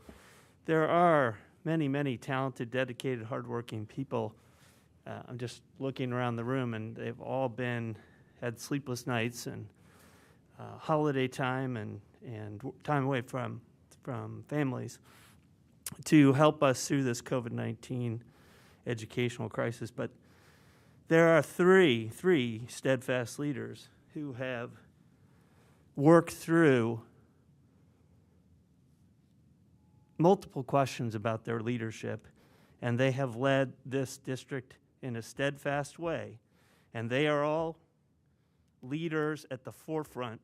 [SPEAKER 2] there are many, many talented, dedicated, hardworking people. I'm just looking around the room, and they've all had sleepless nights and holiday time and time away from families to help us through this COVID-19 educational crisis. But there are three steadfast leaders who have worked through multiple questions about their leadership, and they have led this district in a steadfast way. And they are all leaders at the forefront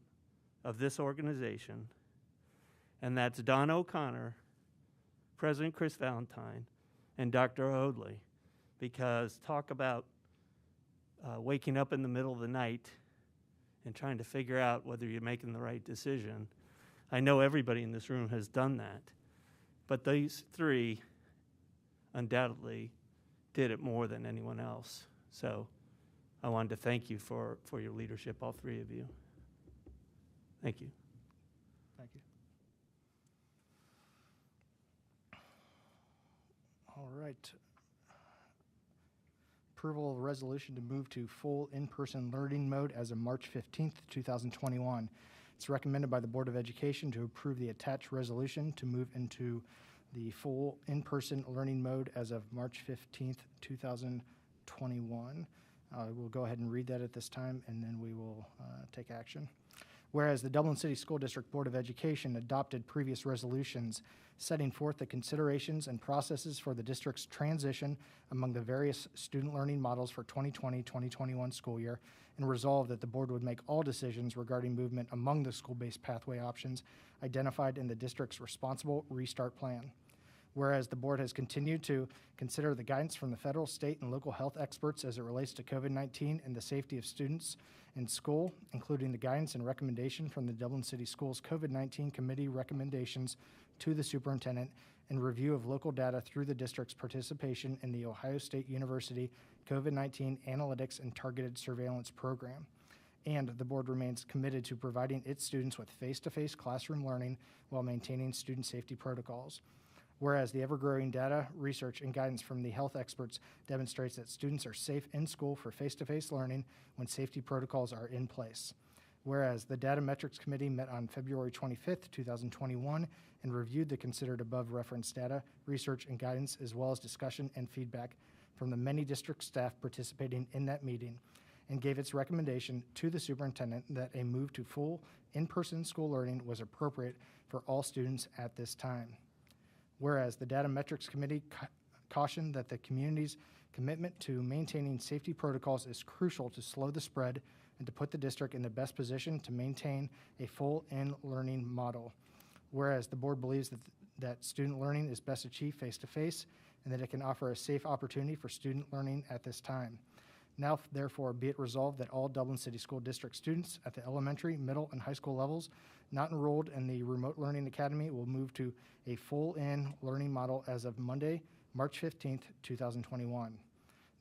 [SPEAKER 2] of this organization. And that's Don O'Connor, President Chris Valentine, and Dr. Hoadley. Because talk about waking up in the middle of the night and trying to figure out whether you're making the right decision. I know everybody in this room has done that. But these three undoubtedly did it more than anyone else. So I wanted to thank you for your leadership, all three of you. Thank you.
[SPEAKER 3] Thank you. All right. Approval of resolution to move to full in-person learning mode as of March 15th, 2021. It's recommended by the Board of Education to approve the attached resolution to move into the full in-person learning mode as of March 15th, 2021. We'll go ahead and read that at this time, and then we will take action. Whereas the Dublin City School District Board of Education adopted previous resolutions setting forth the considerations and processes for the district's transition among the various student learning models for 2020-2021 school year, and resolved that the board would make all decisions regarding movement among the school-based pathway options identified in the district's responsible restart plan. Whereas the board has continued to consider the guidance from the federal, state, and local health experts as it relates to COVID-19 and the safety of students in school, including the guidance and recommendation from the Dublin City Schools COVID-19 Committee recommendations to the superintendent, and review of local data through the district's participation in the Ohio State University COVID-19 Analytics and Targeted Surveillance Program. And the board remains committed to providing its students with face-to-face classroom learning while maintaining student safety protocols. Whereas the ever-growing data, research, and guidance from the health experts demonstrates that students are safe in school for face-to-face learning when safety protocols are in place. Whereas the Data Metrics Committee met on February 25th, 2021, and reviewed the considered above referenced data, research, and guidance, as well as discussion and feedback from the many district staff participating in that meeting, and gave its recommendation to the superintendent that a move to full in-person school learning was appropriate for all students at this time. Whereas the Data Metrics Committee cautioned that the community's commitment to maintaining safety protocols is crucial to slow the spread and to put the district in the best position to maintain a full in-learning model. whereas the board believes that student learning is best achieved face-to-face and that it can offer a safe opportunity for student learning at this time. Now, therefore, be it resolved that all Dublin City School District students at the elementary, middle, and high school levels not enrolled in the Remote Learning Academy will move to a full-in learning model as of Monday, March 15th, 2021.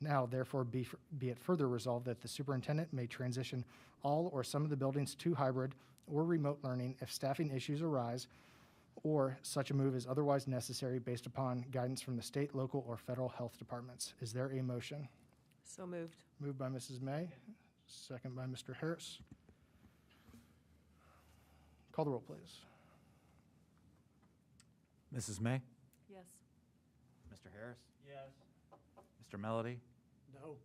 [SPEAKER 3] Now, therefore, be it further resolved that the superintendent may transition all or some of the buildings to hybrid or remote learning if staffing issues arise or such a move is otherwise necessary based upon guidance from the state, local, or federal health departments. Is there a motion?
[SPEAKER 9] So moved.
[SPEAKER 3] Moved by Mrs. May, second by Mr. Harris. Call the roll, please.
[SPEAKER 4] Mrs. May?
[SPEAKER 9] Yes.
[SPEAKER 4] Mr. Harris?
[SPEAKER 2] Yes.
[SPEAKER 4] Mr. Melody?
[SPEAKER 10] No.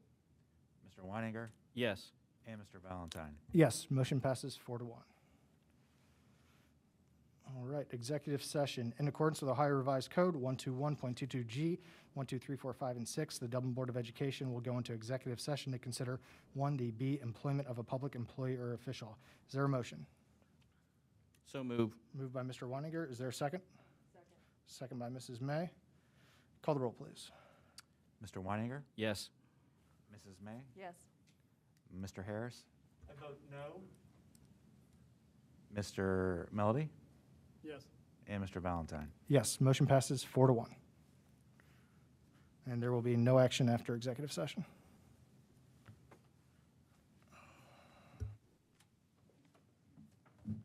[SPEAKER 4] Mr. Weininger?
[SPEAKER 1] Yes.
[SPEAKER 4] And Mr. Valentine.
[SPEAKER 3] Yes, motion passes 4-1. All right, executive session. In accordance with Ohio Revised Code 121.22G, 1, 2, 3, 4, 5, and 6, the Dublin Board of Education will go into executive session to consider 1, the B, employment of a public employee or official. Is there a motion?
[SPEAKER 1] So move.
[SPEAKER 3] Moved by Mr. Weininger. Is there a second? Second by Mrs. May. Call the roll, please.
[SPEAKER 4] Mr. Weininger?
[SPEAKER 1] Yes.
[SPEAKER 4] Mrs. May?
[SPEAKER 9] Yes.
[SPEAKER 4] Mr. Harris?
[SPEAKER 2] I vote no.
[SPEAKER 4] Mr. Melody?
[SPEAKER 10] Yes.
[SPEAKER 4] And Mr. Valentine.
[SPEAKER 3] Yes, motion passes 4-1. And there will be no action after executive session.